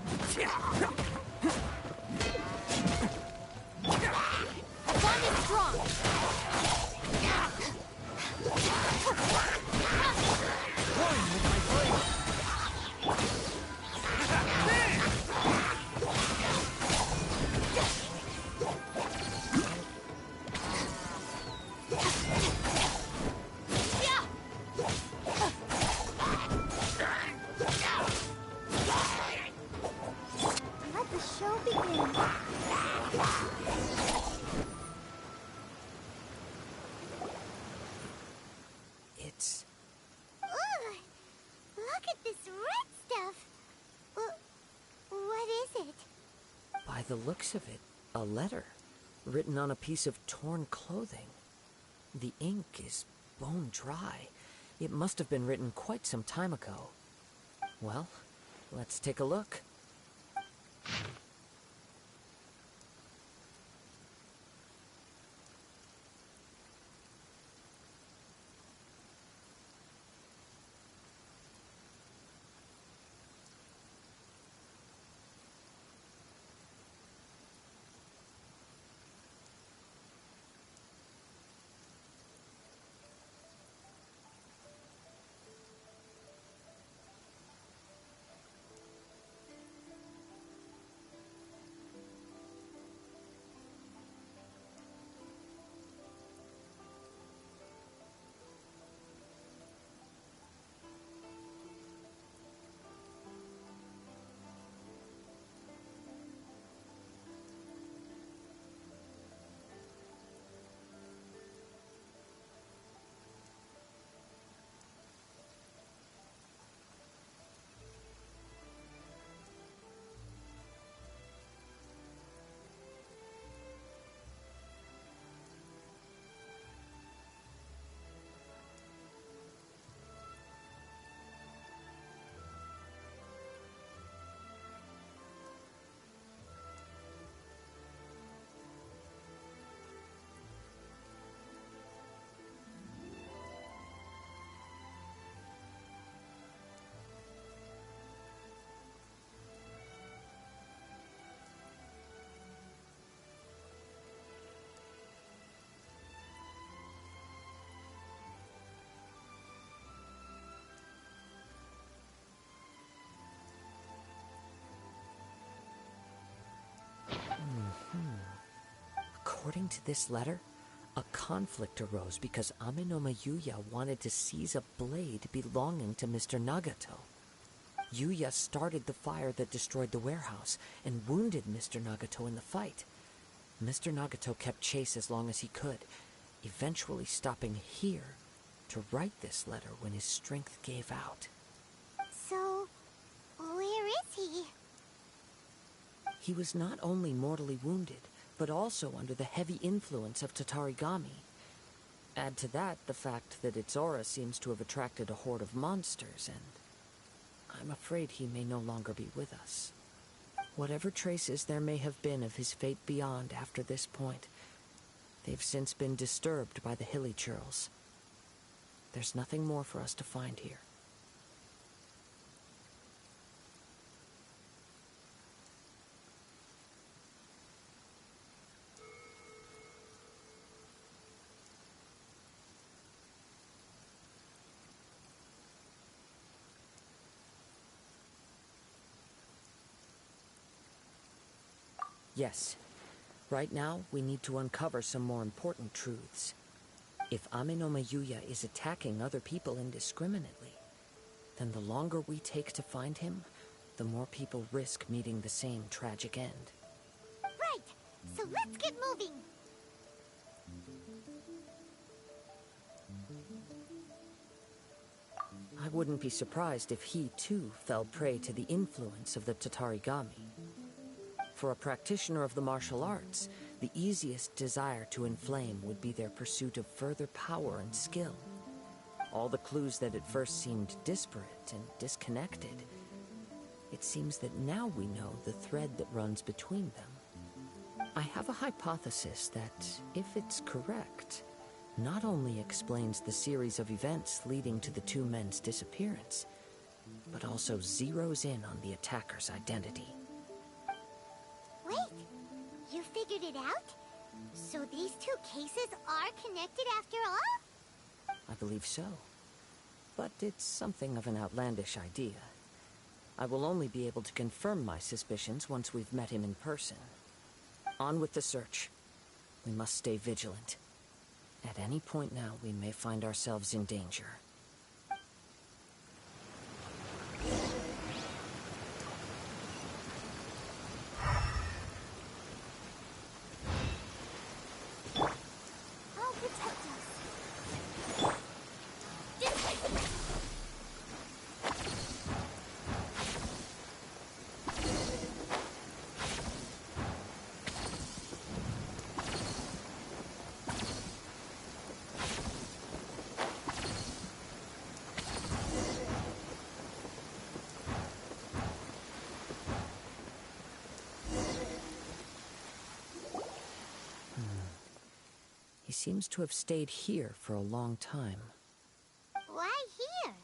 Our bond is strong! One with my blade! look at this red stuff. What is it? By the looks of it, a letter written on a piece of torn clothing. The ink is bone dry. It must have been written quite some time ago. Well, let's take a look. According to this letter, a conflict arose because Amenoma Yuya wanted to seize a blade belonging to Mr. Nagato. Yuya started the fire that destroyed the warehouse and wounded Mr. Nagato in the fight. Mr. Nagato kept chase as long as he could, eventually stopping here to write this letter when his strength gave out. So, where is he? He was not only mortally wounded, but also under the heavy influence of Tatarigami. Add to that the fact that its aura seems to have attracted a horde of monsters, and I'm afraid he may no longer be with us. Whatever traces there may have been of his fate beyond after this point, they've since been disturbed by the hilly churls. There's nothing more for us to find here. Yes. Right now, we need to uncover some more important truths. If Amenoma Yuya is attacking other people indiscriminately, then the longer we take to find him, the more people risk meeting the same tragic end. Right! So let's get moving! I wouldn't be surprised if he, too, fell prey to the influence of the Tatarigami. For a practitioner of the martial arts, the easiest desire to inflame would be their pursuit of further power and skill. All the clues that at first seemed disparate and disconnected, it seems that now we know the thread that runs between them. I have a hypothesis that, if it's correct, not only explains the series of events leading to the two men's disappearance, but also zeroes in on the attacker's identity. Wait, you figured it out? So these two cases are connected after all? I believe so. But it's something of an outlandish idea. I will only be able to confirm my suspicions once we've met him in person. On with the search. We must stay vigilant. At any point now, we may find ourselves in danger. I'll protect us. seems to have stayed here for a long time. Why here?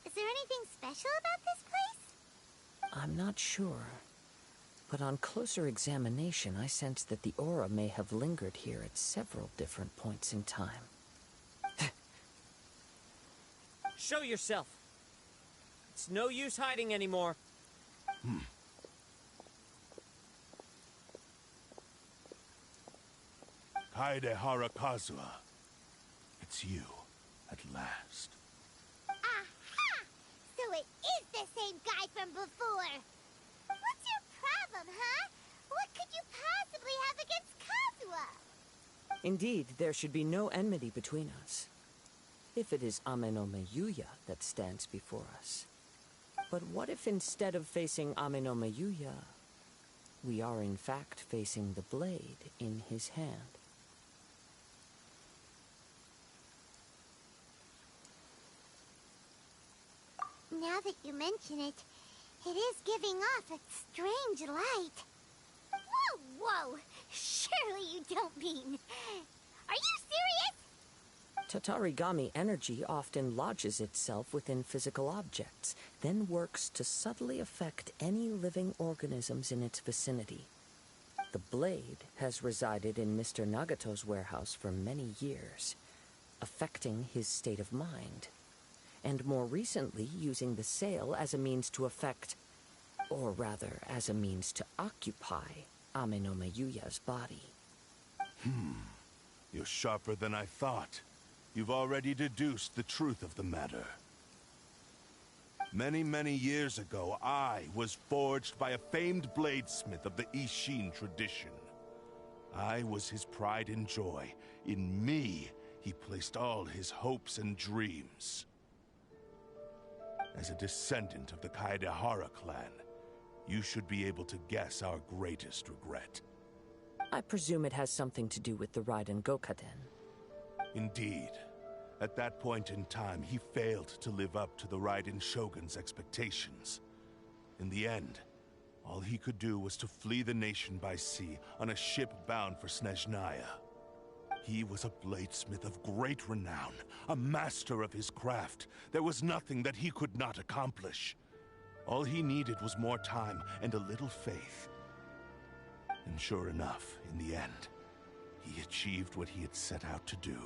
Is there anything special about this place? I'm not sure. But on closer examination, I sense that the aura may have lingered here at several different points in time. Show yourself. It's no use hiding anymore. Kaedehara Kazuha. It's you, at last. Aha! So it is the same guy from before. What's your problem, huh? What could you possibly have against Kazuha? Indeed, there should be no enmity between us. If it is Ame no Meyuya that stands before us. But what if instead of facing Ame no Meyuya, we are in fact facing the blade in his hand? Now that you mention it, it is giving off a strange light. Whoa, whoa! Surely you don't mean... Are you serious? Tatarigami energy often lodges itself within physical objects, then works to subtly affect any living organisms in its vicinity. The blade has resided in Mr. Nagato's warehouse for many years, affecting his state of mind, and more recently using the sale as a means to affect, or rather as a means to occupy, Ame no Meyuya's body. You're sharper than I thought. You've already deduced the truth of the matter. Many, many years ago, I was forged by a famed bladesmith of the Ishin tradition. I was his pride and joy. In me, he placed all his hopes and dreams. As a descendant of the Kaedehara clan, you should be able to guess our greatest regret. I presume it has something to do with the Raiden Gokaden. Indeed. At that point in time, he failed to live up to the Raiden Shogun's expectations. In the end, all he could do was to flee the nation by sea on a ship bound for Snezhnaya. He was a bladesmith of great renown, a master of his craft. There was nothing that he could not accomplish. All he needed was more time and a little faith. And sure enough, in the end, he achieved what he had set out to do.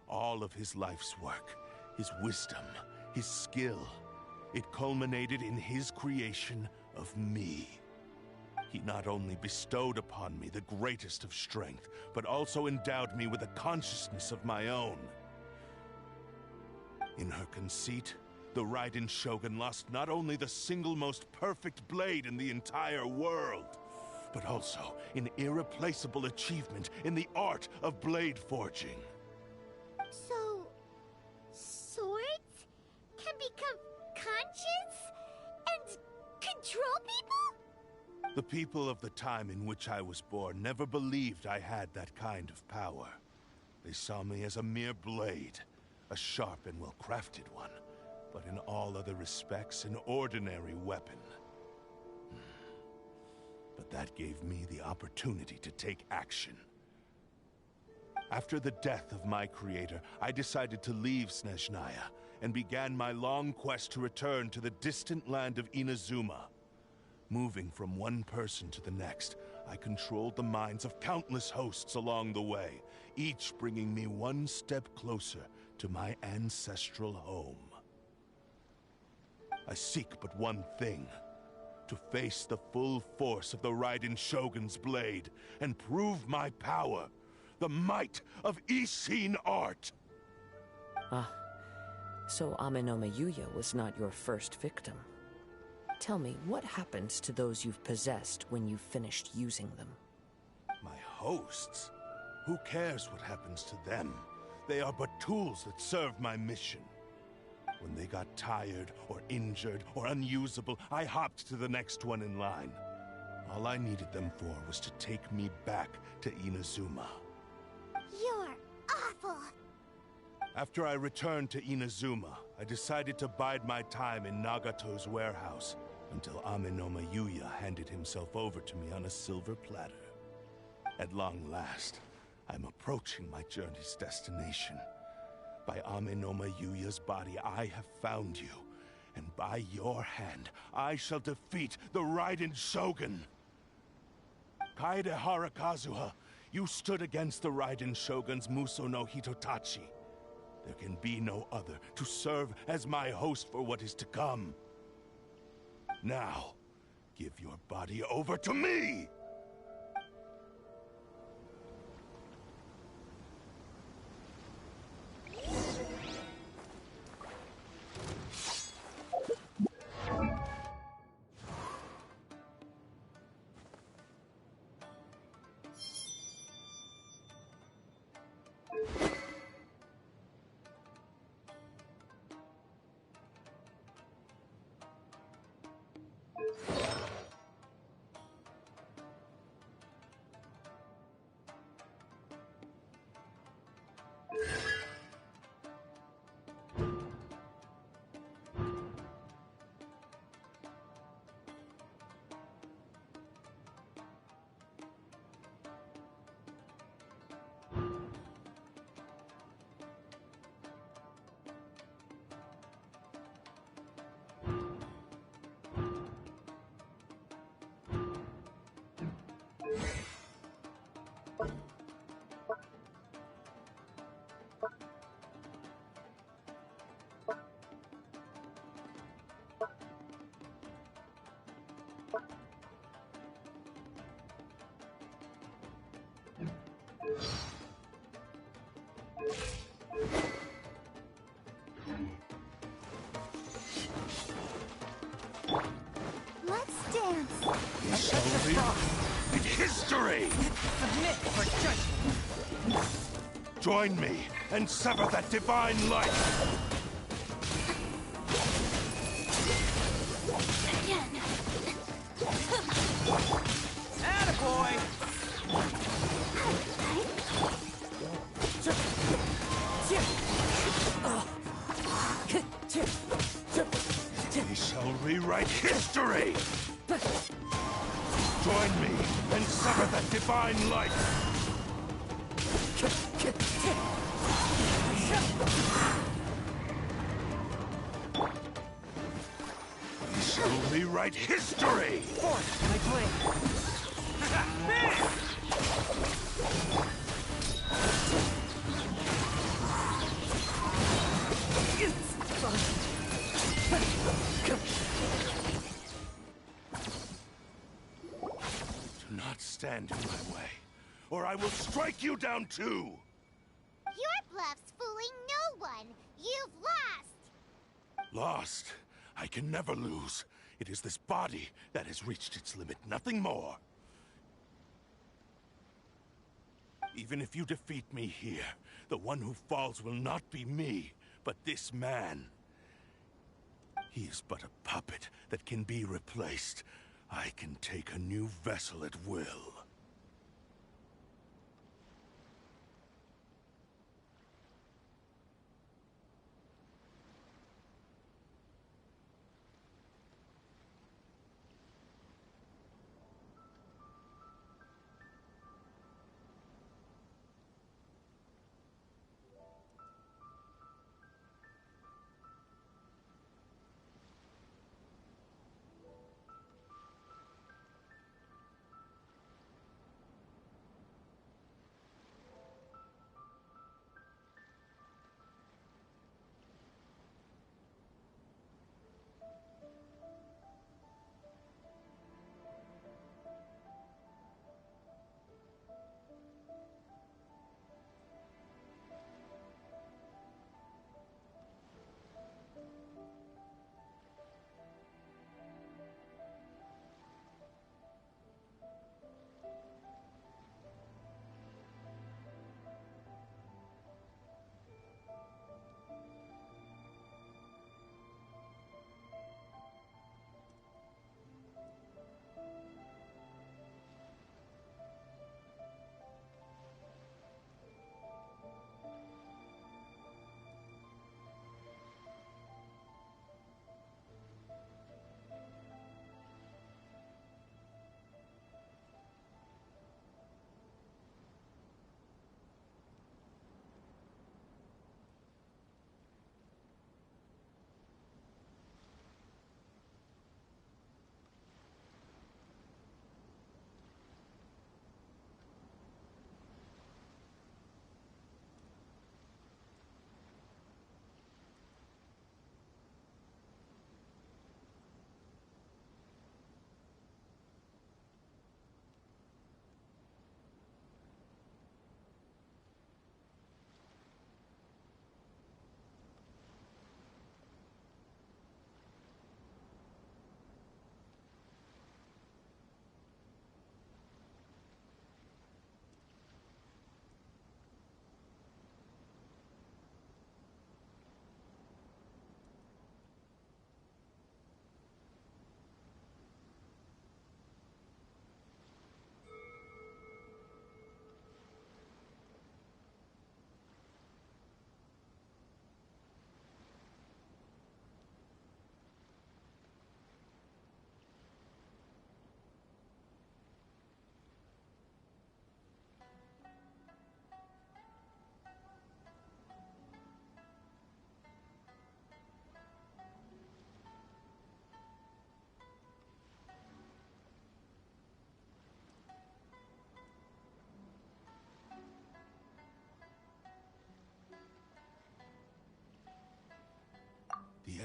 All of his life's work, his wisdom, his skill, it culminated in his creation of me. He not only bestowed upon me the greatest of strength, but also endowed me with a consciousness of my own. In her conceit, the Raiden Shogun lost not only the single most perfect blade in the entire world, but also an irreplaceable achievement in the art of blade forging. So... swords can become conscious and control people? The people of the time in which I was born never believed I had that kind of power. They saw me as a mere blade, a sharp and well-crafted one, but in all other respects an ordinary weapon. But that gave me the opportunity to take action. After the death of my creator, I decided to leave Snezhnaya and began my long quest to return to the distant land of Inazuma. Moving from one person to the next, I controlled the minds of countless hosts along the way, each bringing me one step closer to my ancestral home. I seek but one thing: to face the full force of the Raiden Shogun's blade and prove my power, the might of Ishin art. Ah, so Ame no Meyuya was not your first victim. Tell me, what happens to those you've possessed when you've finished using them? My hosts? Who cares what happens to them? They are but tools that serve my mission. When they got tired, or injured, or unusable, I hopped to the next one in line. All I needed them for was to take me back to Inazuma. You're awful! After I returned to Inazuma, I decided to bide my time in Nagato's warehouse until Ame no Meyuya handed himself over to me on a silver platter. At long last, I'm approaching my journey's destination. By Amenoma Yuya's body, I have found you. And by your hand, I shall defeat the Raiden Shogun. Kaedehara Kazuha, you stood against the Raiden Shogun's Muso no Hitotachi. There can be no other to serve as my host for what is to come. Now, give your body over to me! Let's dance. Slowly, in history! Submit for judgment. Join me and sever that divine light! Attaboy! We shall rewrite history! Join me and sever that divine light! We shall rewrite history! Force my blade. Do not stand in my way, or I will strike you down too! Your bluff's fooling no one. You've lost. Lost? I can never lose. It is this body that has reached its limit, nothing more. Even if you defeat me here, the one who falls will not be me, but this man. He is but a puppet that can be replaced. I can take a new vessel at will.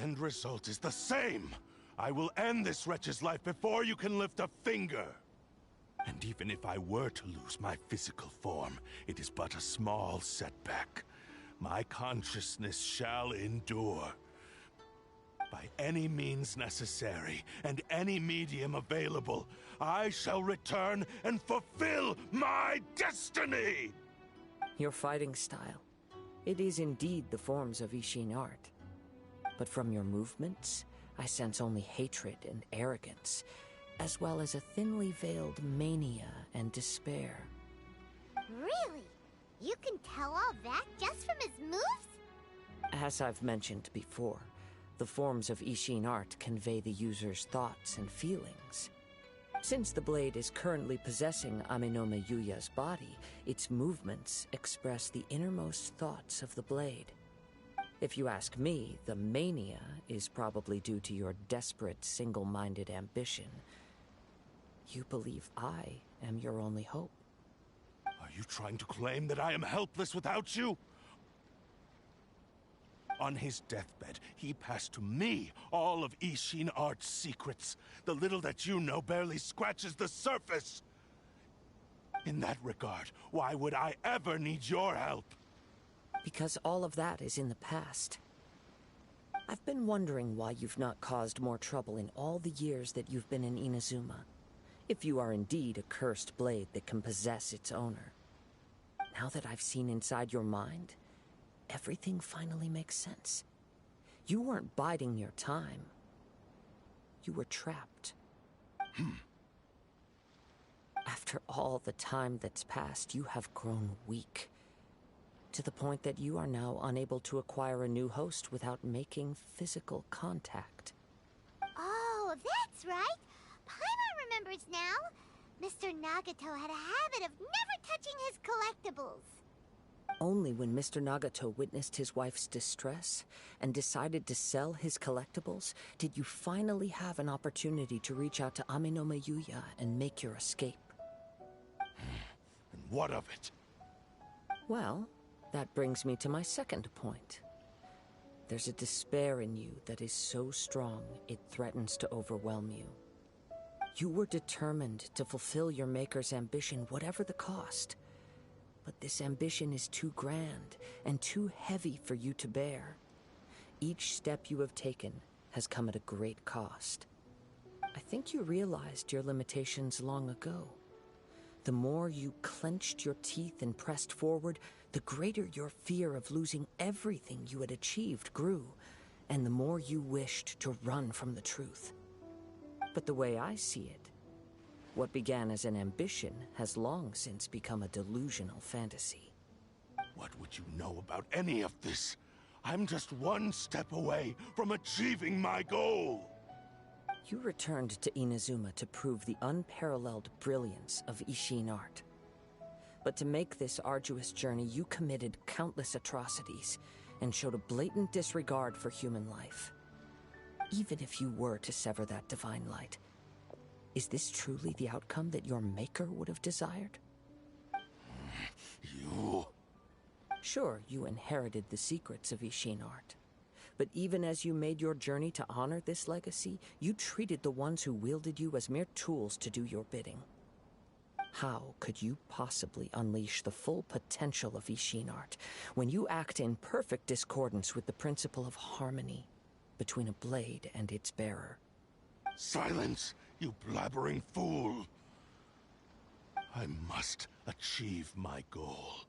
end result is the same. I will end this wretch's life before you can lift a finger. And even if I were to lose my physical form, it is but a small setback. My consciousness shall endure. By any means necessary, and any medium available, I shall return and fulfill my destiny! Your fighting style. It is indeed the forms of Ishin art. But from your movements, I sense only hatred and arrogance, as well as a thinly veiled mania and despair. Really? You can tell all that just from his moves? As I've mentioned before, the forms of Ishin art convey the user's thoughts and feelings. Since the blade is currently possessing Amenome Yuya's body, its movements express the innermost thoughts of the blade. If you ask me, the mania is probably due to your desperate, single-minded ambition. You believe I am your only hope. Are you trying to claim that I am helpless without you? On his deathbed, he passed to me all of Ishin art's secrets. The little that you know barely scratches the surface. In that regard, why would I ever need your help? Because all of that is in the past. I've been wondering why you've not caused more trouble in all the years that you've been in Inazuma. If you are indeed a cursed blade that can possess its owner. Now that I've seen inside your mind, everything finally makes sense. You weren't biding your time. You were trapped. After all the time that's passed, you have grown weak. To the point that you are now unable to acquire a new host without making physical contact. Oh, that's right. Paimon remembers now. Mr. Nagato had a habit of never touching his collectibles. Only when Mr. Nagato witnessed his wife's distress and decided to sell his collectibles did you finally have an opportunity to reach out to Amenome Yuya and make your escape. And what of it? Well, that brings me to my second point. There's a despair in you that is so strong it threatens to overwhelm you. You were determined to fulfill your maker's ambition, whatever the cost. But this ambition is too grand and too heavy for you to bear. Each step you have taken has come at a great cost. I think you realized your limitations long ago. The more you clenched your teeth and pressed forward, the greater your fear of losing everything you had achieved grew, and the more you wished to run from the truth. But the way I see it, what began as an ambition has long since become a delusional fantasy. What would you know about any of this? I'm just one step away from achieving my goal! You returned to Inazuma to prove the unparalleled brilliance of Ishin art. But to make this arduous journey, you committed countless atrocities and showed a blatant disregard for human life. Even if you were to sever that divine light, is this truly the outcome that your maker would have desired? You... Sure, you inherited the secrets of Ishin art. But even as you made your journey to honor this legacy, you treated the ones who wielded you as mere tools to do your bidding. How could you possibly unleash the full potential of Ishin art when you act in perfect discordance with the principle of harmony between a blade and its bearer? Silence, you blabbering fool! I must achieve my goal.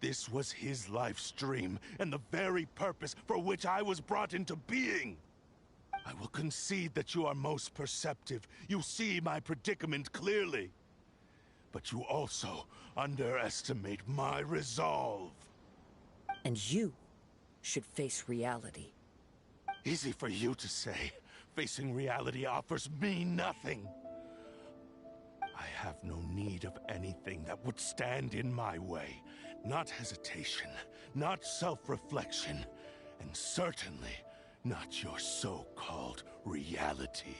This was his life's dream, and the very purpose for which I was brought into being. I will concede that you are most perceptive. You see my predicament clearly. But you also underestimate my resolve. And you should face reality. Easy for you to say. Facing reality offers me nothing. I have no need of anything that would stand in my way. Not hesitation, not self-reflection, and certainly not your so-called reality.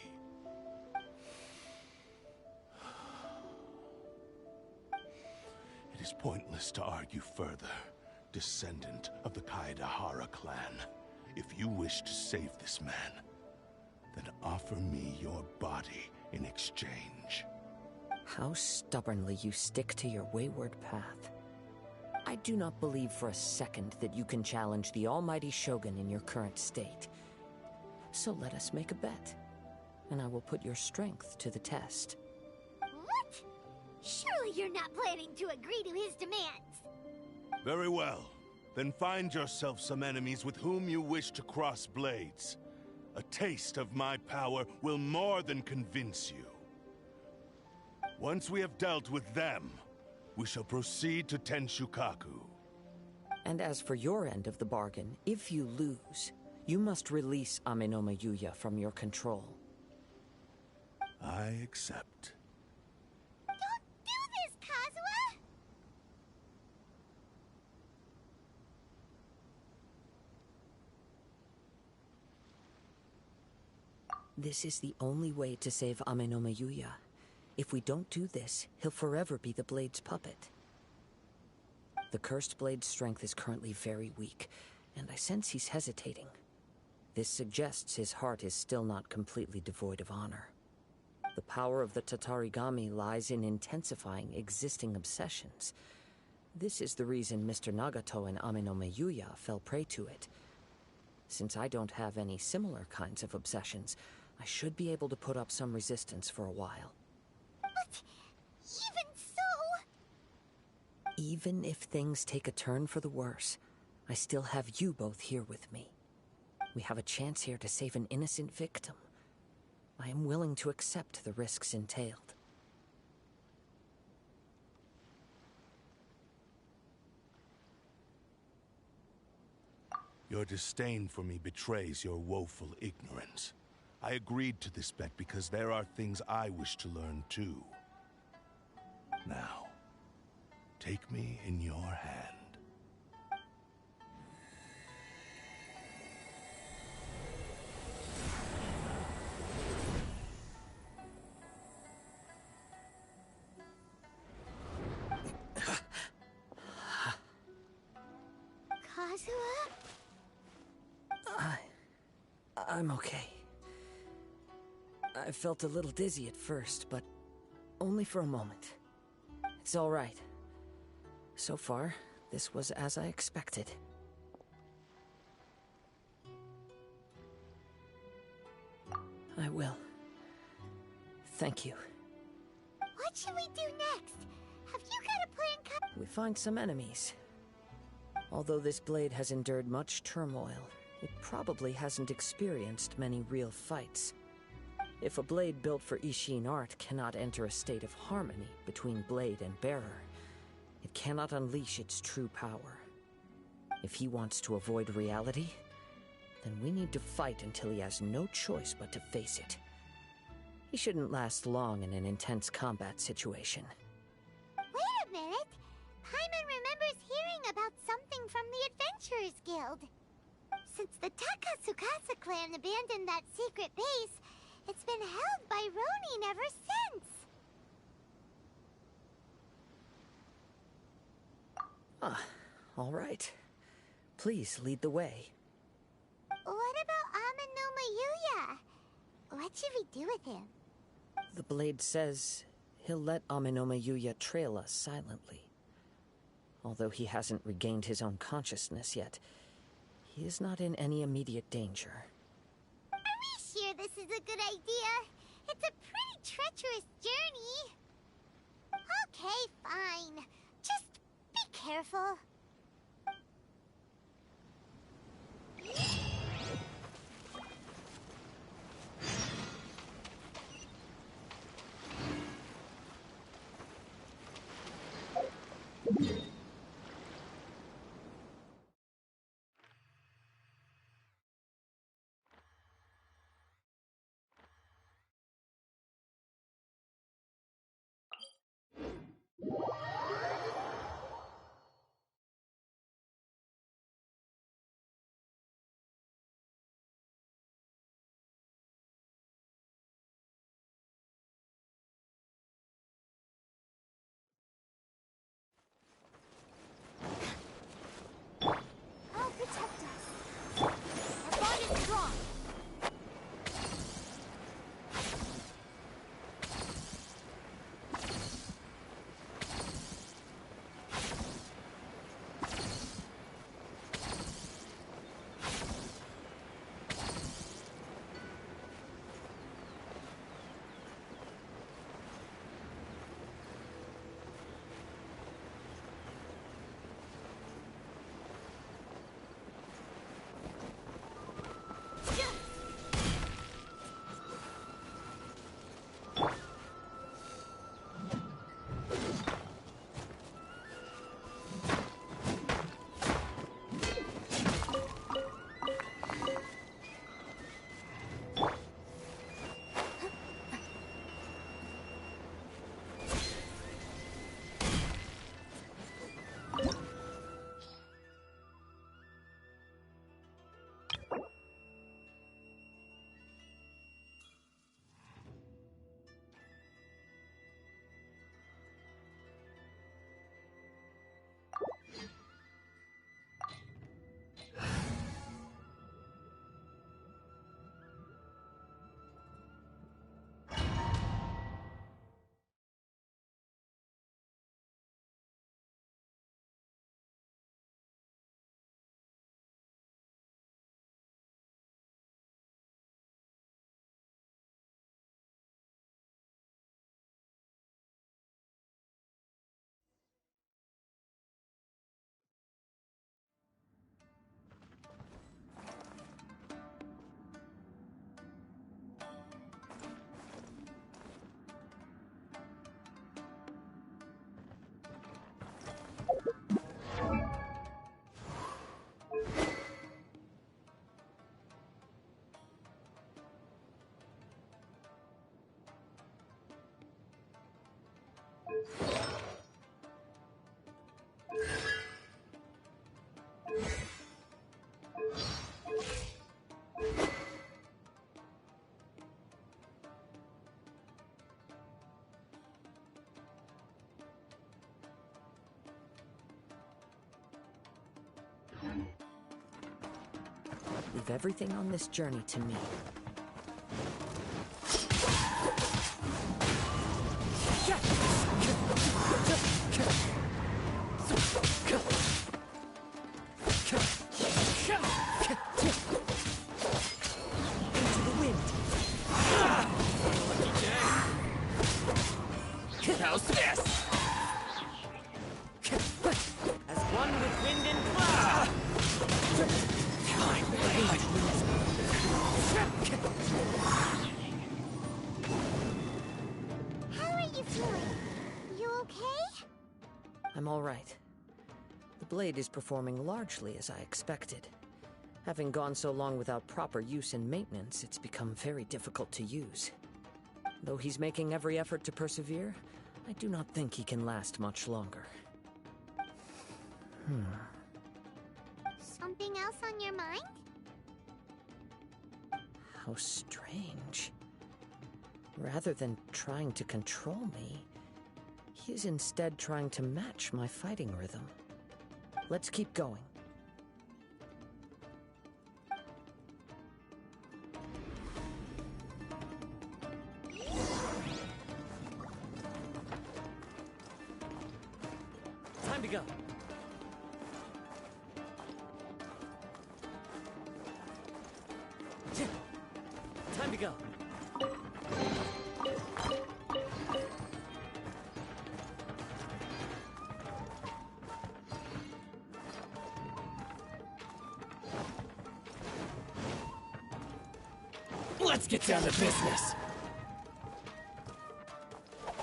It is pointless to argue further, descendant of the Kaedehara clan. If you wish to save this man, then offer me your body in exchange. How stubbornly you stick to your wayward path. I do not believe for a second that you can challenge the almighty Shogun in your current state. So let us make a bet, and I will put your strength to the test. What? Surely you're not planning to agree to his demands. Very well. Then find yourself some enemies with whom you wish to cross blades. A taste of my power will more than convince you. Once we have dealt with them, we shall proceed to Tenshukaku. And as for your end of the bargain, if you lose, you must release Amenoma Yuya from your control. I accept. Don't do this, Kazura! This is the only way to save Amenoma Yuya. If we don't do this, he'll forever be the Blade's puppet. The Cursed Blade's strength is currently very weak, and I sense he's hesitating. This suggests his heart is still not completely devoid of honor. The power of the Tatarigami lies in intensifying existing obsessions. This is the reason Mr. Nagato and Amenoma Yuya fell prey to it. Since I don't have any similar kinds of obsessions, I should be able to put up some resistance for a while. But even so... Even if things take a turn for the worse, I still have you both here with me. We have a chance here to save an innocent victim. I am willing to accept the risks entailed. Your disdain for me betrays your woeful ignorance. I agreed to this bet because there are things I wish to learn too. Now, take me in your hand. Kazura? I'm okay. I felt a little dizzy at first, but only for a moment. It's all right. So far, this was as I expected. I will. Thank you. What should we do next? Have you got a plan, We find some enemies. Although this blade has endured much turmoil, it probably hasn't experienced many real fights. If a blade built for Ishin art cannot enter a state of harmony between blade and bearer, it cannot unleash its true power. If he wants to avoid reality, then we need to fight until he has no choice but to face it. He shouldn't last long in an intense combat situation. Wait a minute! Paimon remembers hearing about something from the Adventurers Guild. Since the Takatsukasa clan abandoned that secret base, it's been held by Ronin ever since. All right. Please lead the way. What about Amenoma Yuya? What should we do with him? The blade says he'll let Amenoma Yuya trail us silently. Although he hasn't regained his own consciousness yet, he is not in any immediate danger. Are we sure this is a good idea? It's a pretty treacherous journey. Okay, fine. Just be careful. Leave everything on this journey to me. Into the wind. How's this? As one with wind and cloud. How are you feeling? You okay? I'm all right. The blade is performing largely as I expected. Having gone so long without proper use and maintenance, it's become very difficult to use. Though he's making every effort to persevere, I do not think he can last much longer. Something else on your mind? How strange. Rather than trying to control me, he is instead trying to match my fighting rhythm. Let's keep going. Time to go. Time to go. Let's get down to business.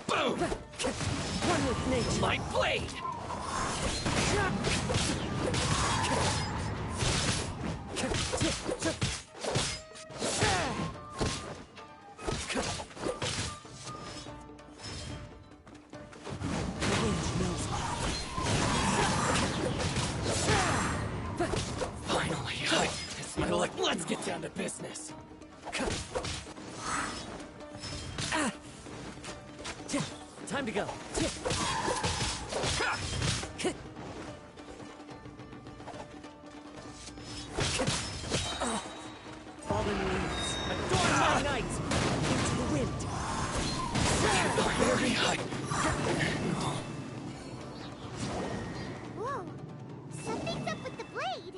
Boom! One with nature. My blade! Finally, it's my luck. Let's get down to business. Time to go. Fallen leaves. Adorn my night. Into the wind. Very high. Whoa! Something's up with the blade!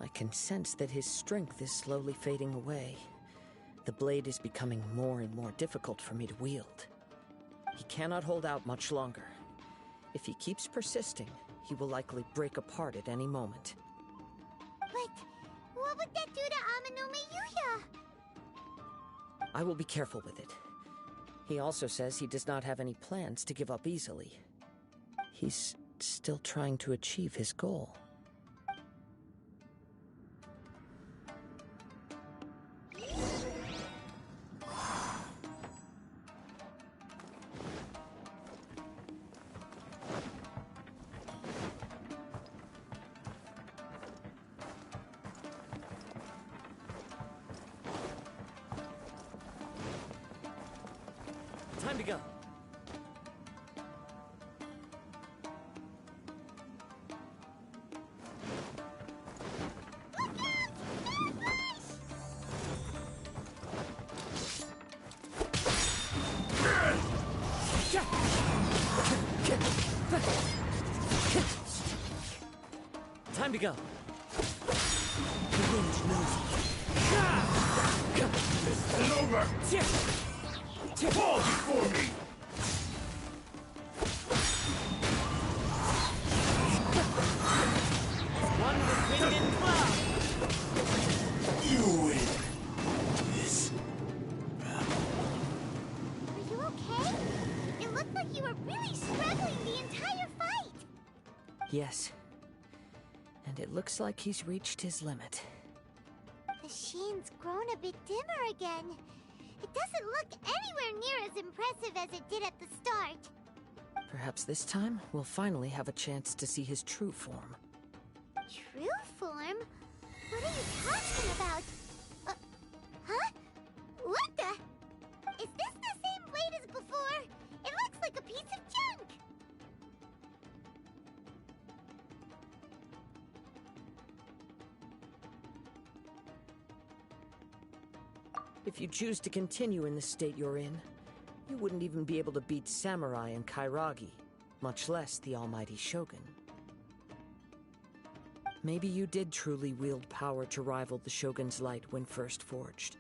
I can sense that his strength is slowly fading away. The blade is becoming more and more difficult for me to wield. He cannot hold out much longer. If he keeps persisting, he will likely break apart at any moment. But what would that do to Amanome Yuya? I will be careful with it. He also says he does not have any plans to give up easily. He's still trying to achieve his goal. Time to go. Time to go. The wind knows This is over! Fall before me! One with wind and cloud. You win this. Are you okay? It looked like you were really struggling the entire fight! Yes. And it looks like he's reached his limit. The The shine's grown a bit dimmer again. It doesn't look anywhere near as impressive as it did at the start. Perhaps this time, we'll finally have a chance to see his true form. True form? What are you talking about? Huh? What the? Is this the same blade as before? It looks like a piece of junk! If you choose to continue in the state you're in, you wouldn't even be able to beat Samurai and Kairagi, much less the almighty Shogun. Maybe you did truly wield power to rival the Shogun's light when first forged.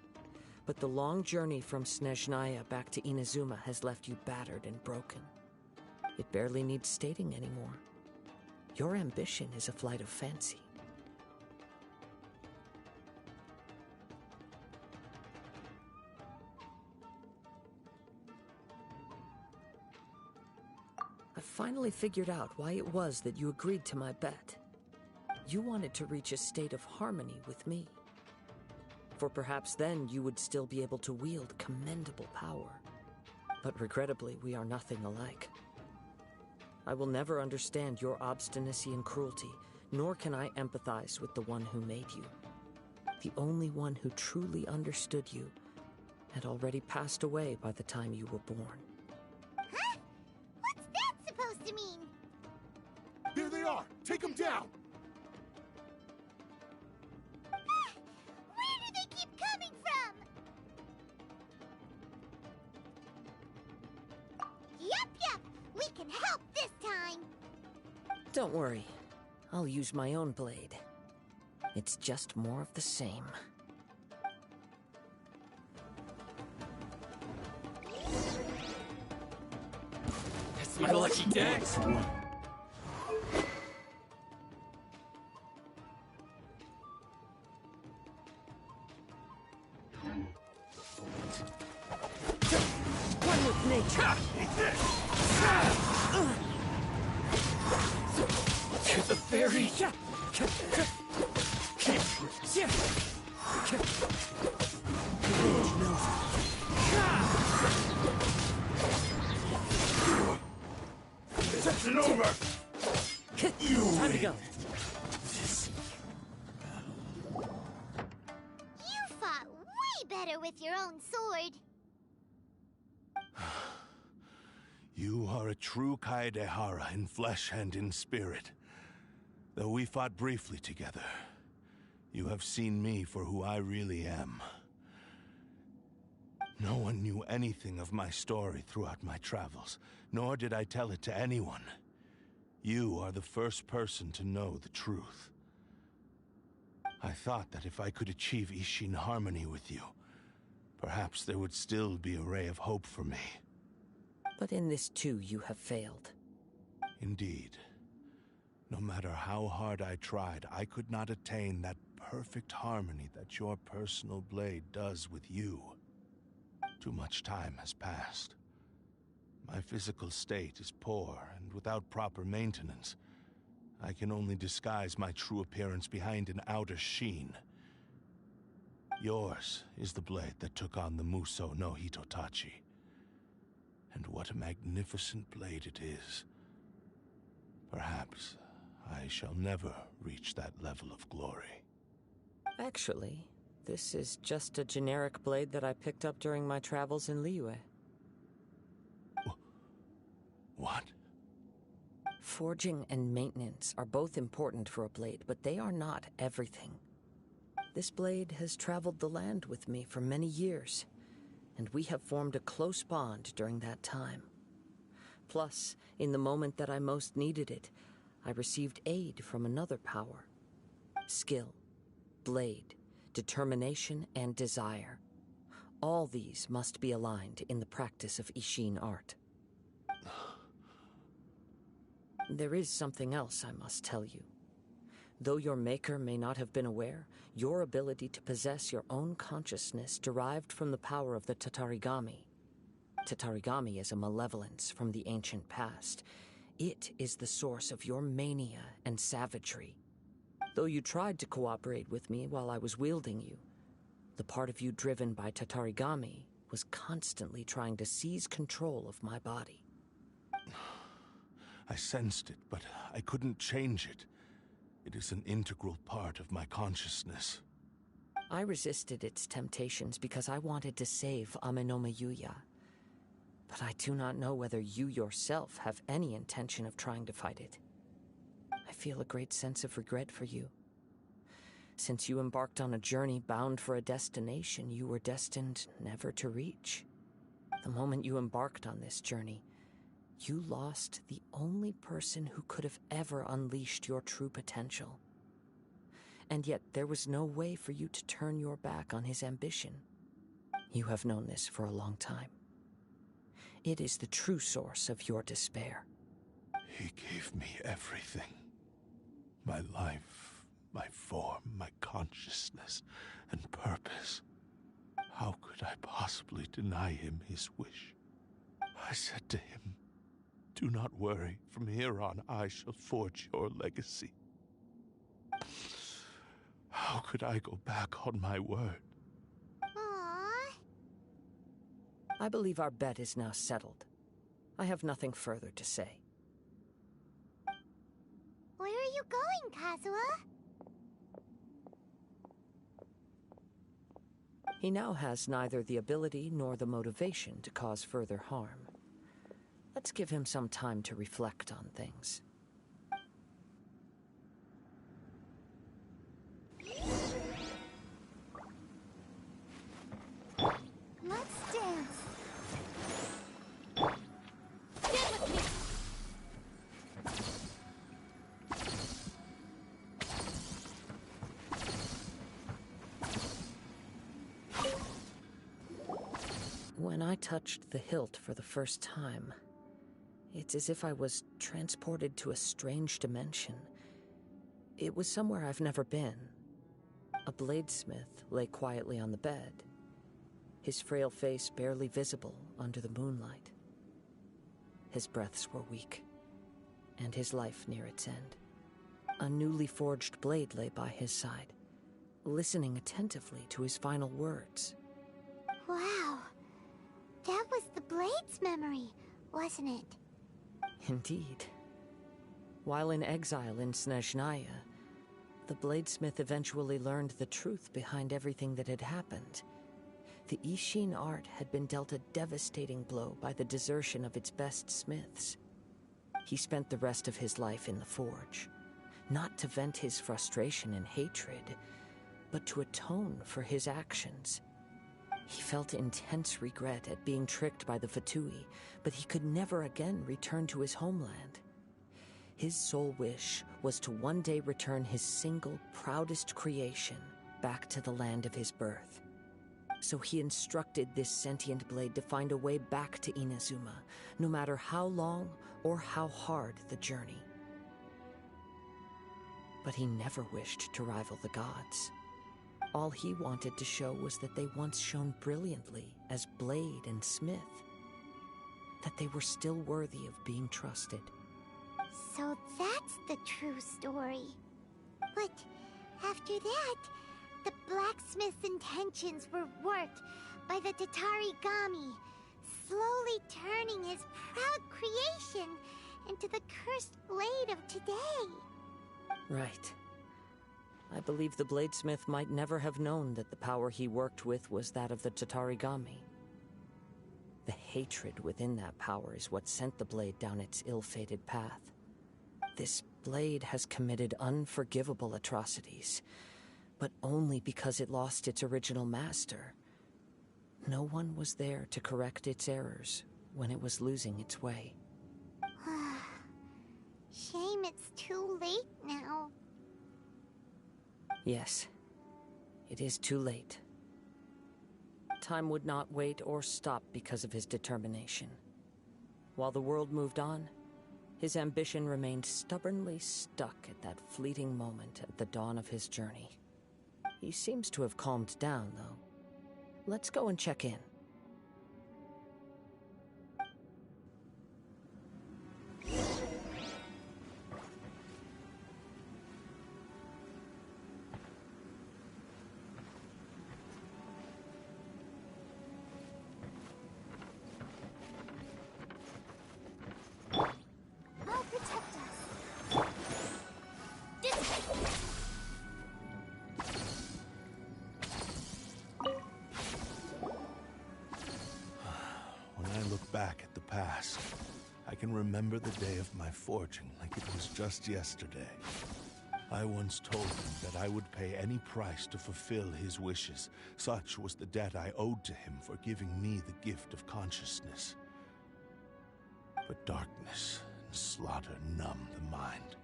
But the long journey from Snezhnaya back to Inazuma has left you battered and broken. It barely needs stating anymore. Your ambition is a flight of fancy. I finally figured out why it was that you agreed to my bet. You wanted to reach a state of harmony with me. For perhaps then you would still be able to wield commendable power. But regrettably, we are nothing alike. I will never understand your obstinacy and cruelty, nor can I empathize with the one who made you. The only one who truly understood you had already passed away by the time you were born. Huh? What's that supposed to mean? There they are! Take them down! Where do they keep coming from? Yup! We can help this time! Don't worry. I'll use my own blade. It's just more of the same. It's my lucky day! One with nature! To the very... It's over! Time to go. You fought way better with your own sword. You are a true Kaedehara in flesh and in spirit. Though we fought briefly together, you have seen me for who I really am. No one knew anything of my story throughout my travels, nor did I tell it to anyone. You are the first person to know the truth. I thought that if I could achieve Ishin harmony with you, perhaps there would still be a ray of hope for me. But in this too, you have failed. Indeed. No matter how hard I tried, I could not attain that perfect harmony that your personal blade does with you. Too much time has passed. My physical state is poor, and without proper maintenance, I can only disguise my true appearance behind an outer sheen. Yours is the blade that took on the Muso no Hitotachi. And what a magnificent blade it is. Perhaps I shall never reach that level of glory. Actually, this is just a generic blade that I picked up during my travels in Liyue. What? Forging and maintenance are both important for a blade, but they are not everything. This blade has traveled the land with me for many years, and we have formed a close bond during that time. Plus, in the moment that I most needed it, I received aid from another power. Skill, blade, determination, and desire. All these must be aligned in the practice of Ishin art. There is something else I must tell you. Though your maker may not have been aware, your ability to possess your own consciousness derived from the power of the Tatarigami. Tatarigami is a malevolence from the ancient past. It is the source of your mania and savagery. Though you tried to cooperate with me while I was wielding you, The part of you driven by Tatarigami was constantly trying to seize control of my body. I sensed it, but I couldn't change it. It is an integral part of my consciousness. I resisted its temptations because I wanted to save Amenoma Yuya. But I do not know whether you yourself have any intention of trying to fight it. I feel a great sense of regret for you. Since you embarked on a journey bound for a destination you were destined never to reach. The moment you embarked on this journey, you lost the only person who could have ever unleashed your true potential. And yet there was no way for you to turn your back on his ambition. You have known this for a long time. It is the true source of your despair. He gave me everything. My life, my form, my consciousness, and purpose. How could I possibly deny him his wish? I said to him, "Do not worry. From here on, I shall forge your legacy." How could I go back on my word? Aww. I believe our bet is now settled. I have nothing further to say. Where are you going, Kazua? He now has neither the ability nor the motivation to cause further harm. Let's give him some time to reflect on things. Let's dance. Get with me. When I touched the hilt for the first time, it's as if I was transported to a strange dimension. It was somewhere I've never been. A bladesmith lay quietly on the bed, his frail face barely visible under the moonlight. His breaths were weak, and his life near its end. A newly forged blade lay by his side, listening attentively to his final words. Wow. That was the Blade's memory, wasn't it? Indeed. While in exile in Snezhnaya, the bladesmith eventually learned the truth behind everything that had happened. The Ishin art had been dealt a devastating blow by the desertion of its best smiths. He spent the rest of his life in the forge, not to vent his frustration and hatred, but to atone for his actions. He felt intense regret at being tricked by the Fatui, but he could never again return to his homeland. His sole wish was to one day return his single, proudest creation back to the land of his birth. So he instructed this sentient blade to find a way back to Inazuma, no matter how long or how hard the journey. But he never wished to rival the gods. All he wanted to show was that they once shone brilliantly as blade and smith, that they were still worthy of being trusted. So that's the true story. But after that, the blacksmith's intentions were warped by the Tatarigami, slowly turning his proud creation into the cursed blade of today. Right. I believe the bladesmith might never have known that the power he worked with was that of the Tatarigami. The hatred within that power is what sent the blade down its ill-fated path. This blade has committed unforgivable atrocities, but only because it lost its original master. No one was there to correct its errors when it was losing its way. Shame it's too late now. Yes, it is too late. Time would not wait or stop because of his determination. While the world moved on, his ambition remained stubbornly stuck at that fleeting moment at the dawn of his journey. He seems to have calmed down, though. Let's go and check in. last. I can remember the day of my forging like it was just yesterday. I once told him that I would pay any price to fulfill his wishes. Such was the debt I owed to him for giving me the gift of consciousness. But darkness and slaughter numb the mind.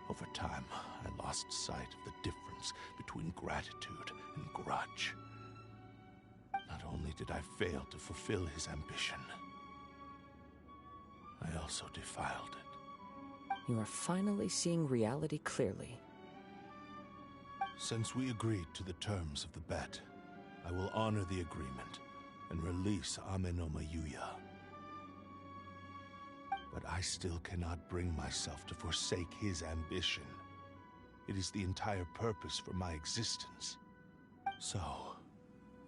Over time, I lost sight of the difference between gratitude and grudge. Not only did I fail to fulfill his ambition, I also defiled it. You are finally seeing reality clearly. Since we agreed to the terms of the bet, I will honor the agreement and release Amenoma Yuya. But I still cannot bring myself to forsake his ambition. It is the entire purpose for my existence. So,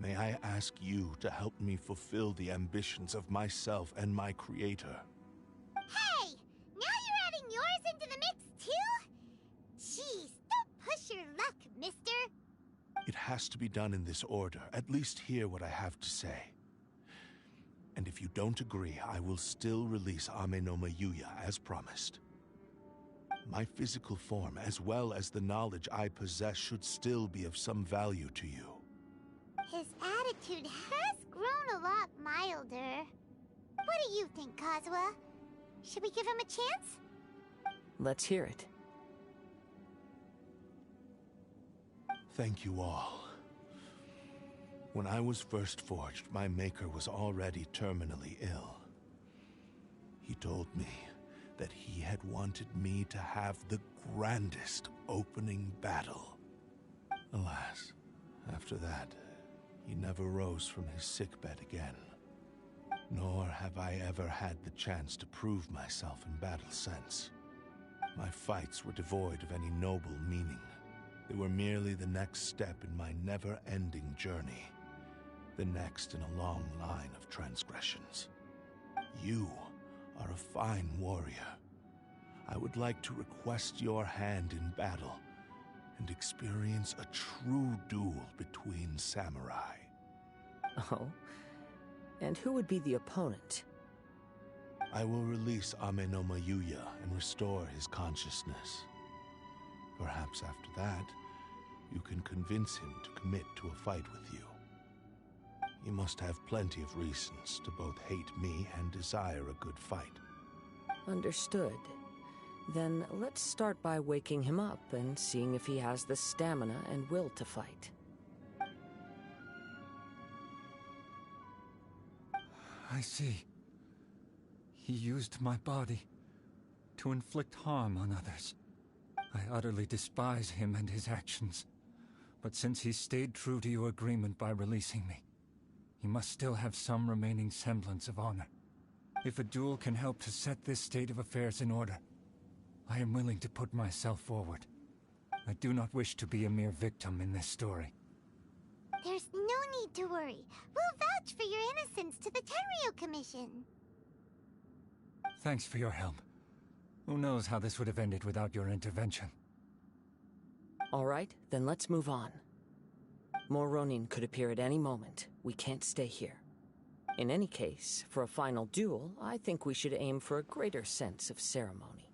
may I ask you to help me fulfill the ambitions of myself and my creator? Hey! Now you're adding yours into the mix, too? Jeez, don't push your luck, mister. It has to be done in this order. At least hear what I have to say. And if you don't agree, I will still release Amenoma Yuya as promised. My physical form, as well as the knowledge I possess, should still be of some value to you. His attitude has grown a lot milder. What do you think, Kazuha? Should we give him a chance? Let's hear it. Thank you all. When I was first forged, my maker was already terminally ill. He told me that he had wanted me to have the grandest opening battle. Alas, after that, he never rose from his sickbed again. Nor have I ever had the chance to prove myself in battle since. My fights were devoid of any noble meaning. They were merely the next step in my never-ending journey. The next in a long line of transgressions. You are a fine warrior. I would like to request your hand in battle and experience a true duel between samurai. Oh? And who would be the opponent? I will release Amenoma Yuya and restore his consciousness. Perhaps after that, you can convince him to commit to a fight with you. He must have plenty of reasons to both hate me and desire a good fight. Understood. Then let's start by waking him up and seeing if he has the stamina and will to fight. I see. He used my body to inflict harm on others. I utterly despise him and his actions. But since he stayed true to your agreement by releasing me, he must still have some remaining semblance of honor. If a duel can help to set this state of affairs in order, I am willing to put myself forward. I do not wish to be a mere victim in this story. There's no need to worry. We'll vouch for your innocence to the Tenryo Commission. Thanks for your help. Who knows how this would have ended without your intervention? All right, then let's move on. More Ronin could appear at any moment. We can't stay here. In any case, for a final duel, I think we should aim for a greater sense of ceremony.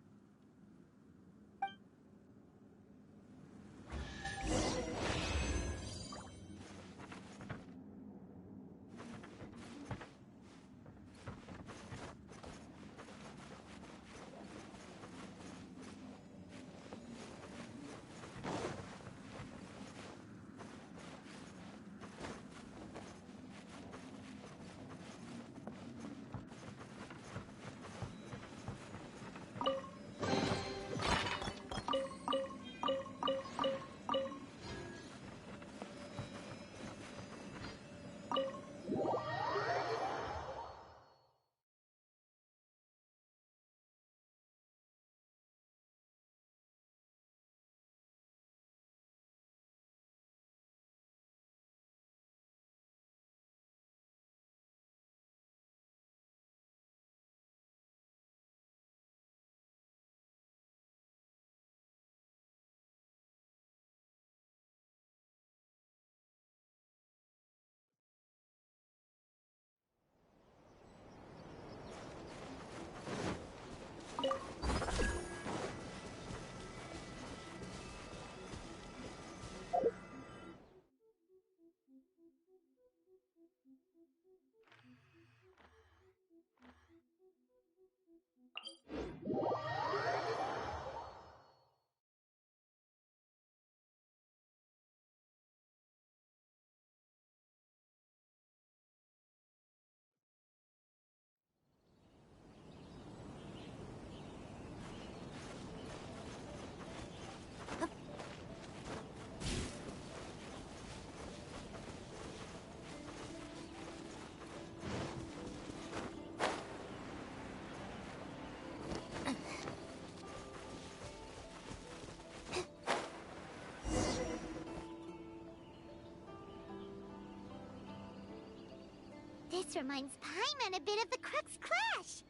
This reminds Paimon a bit of the Crux Clash.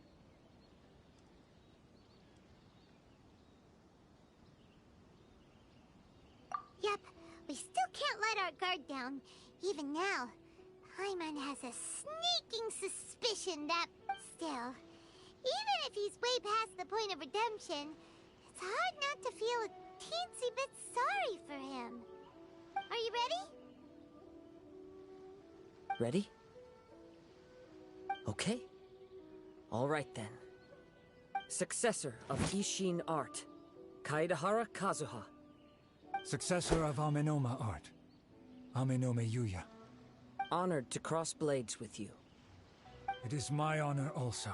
Yep, we still can't let our guard down. Even now, Paimon has a sneaking suspicion that... Still, even if he's way past the point of redemption, it's hard not to feel a teensy bit sorry for him. Are you ready? Ready? Okay. All right then. Successor of Ishin art, Kaedehara Kazuha. Successor of Amenoma art, Amenome Yuya. Honored to cross blades with you. It is my honor also.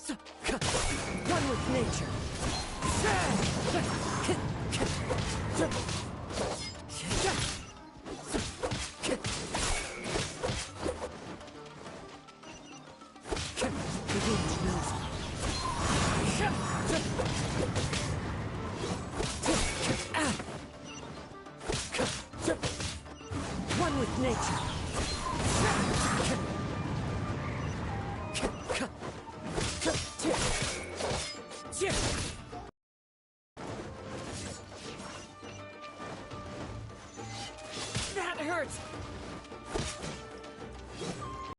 One with nature. One with nature.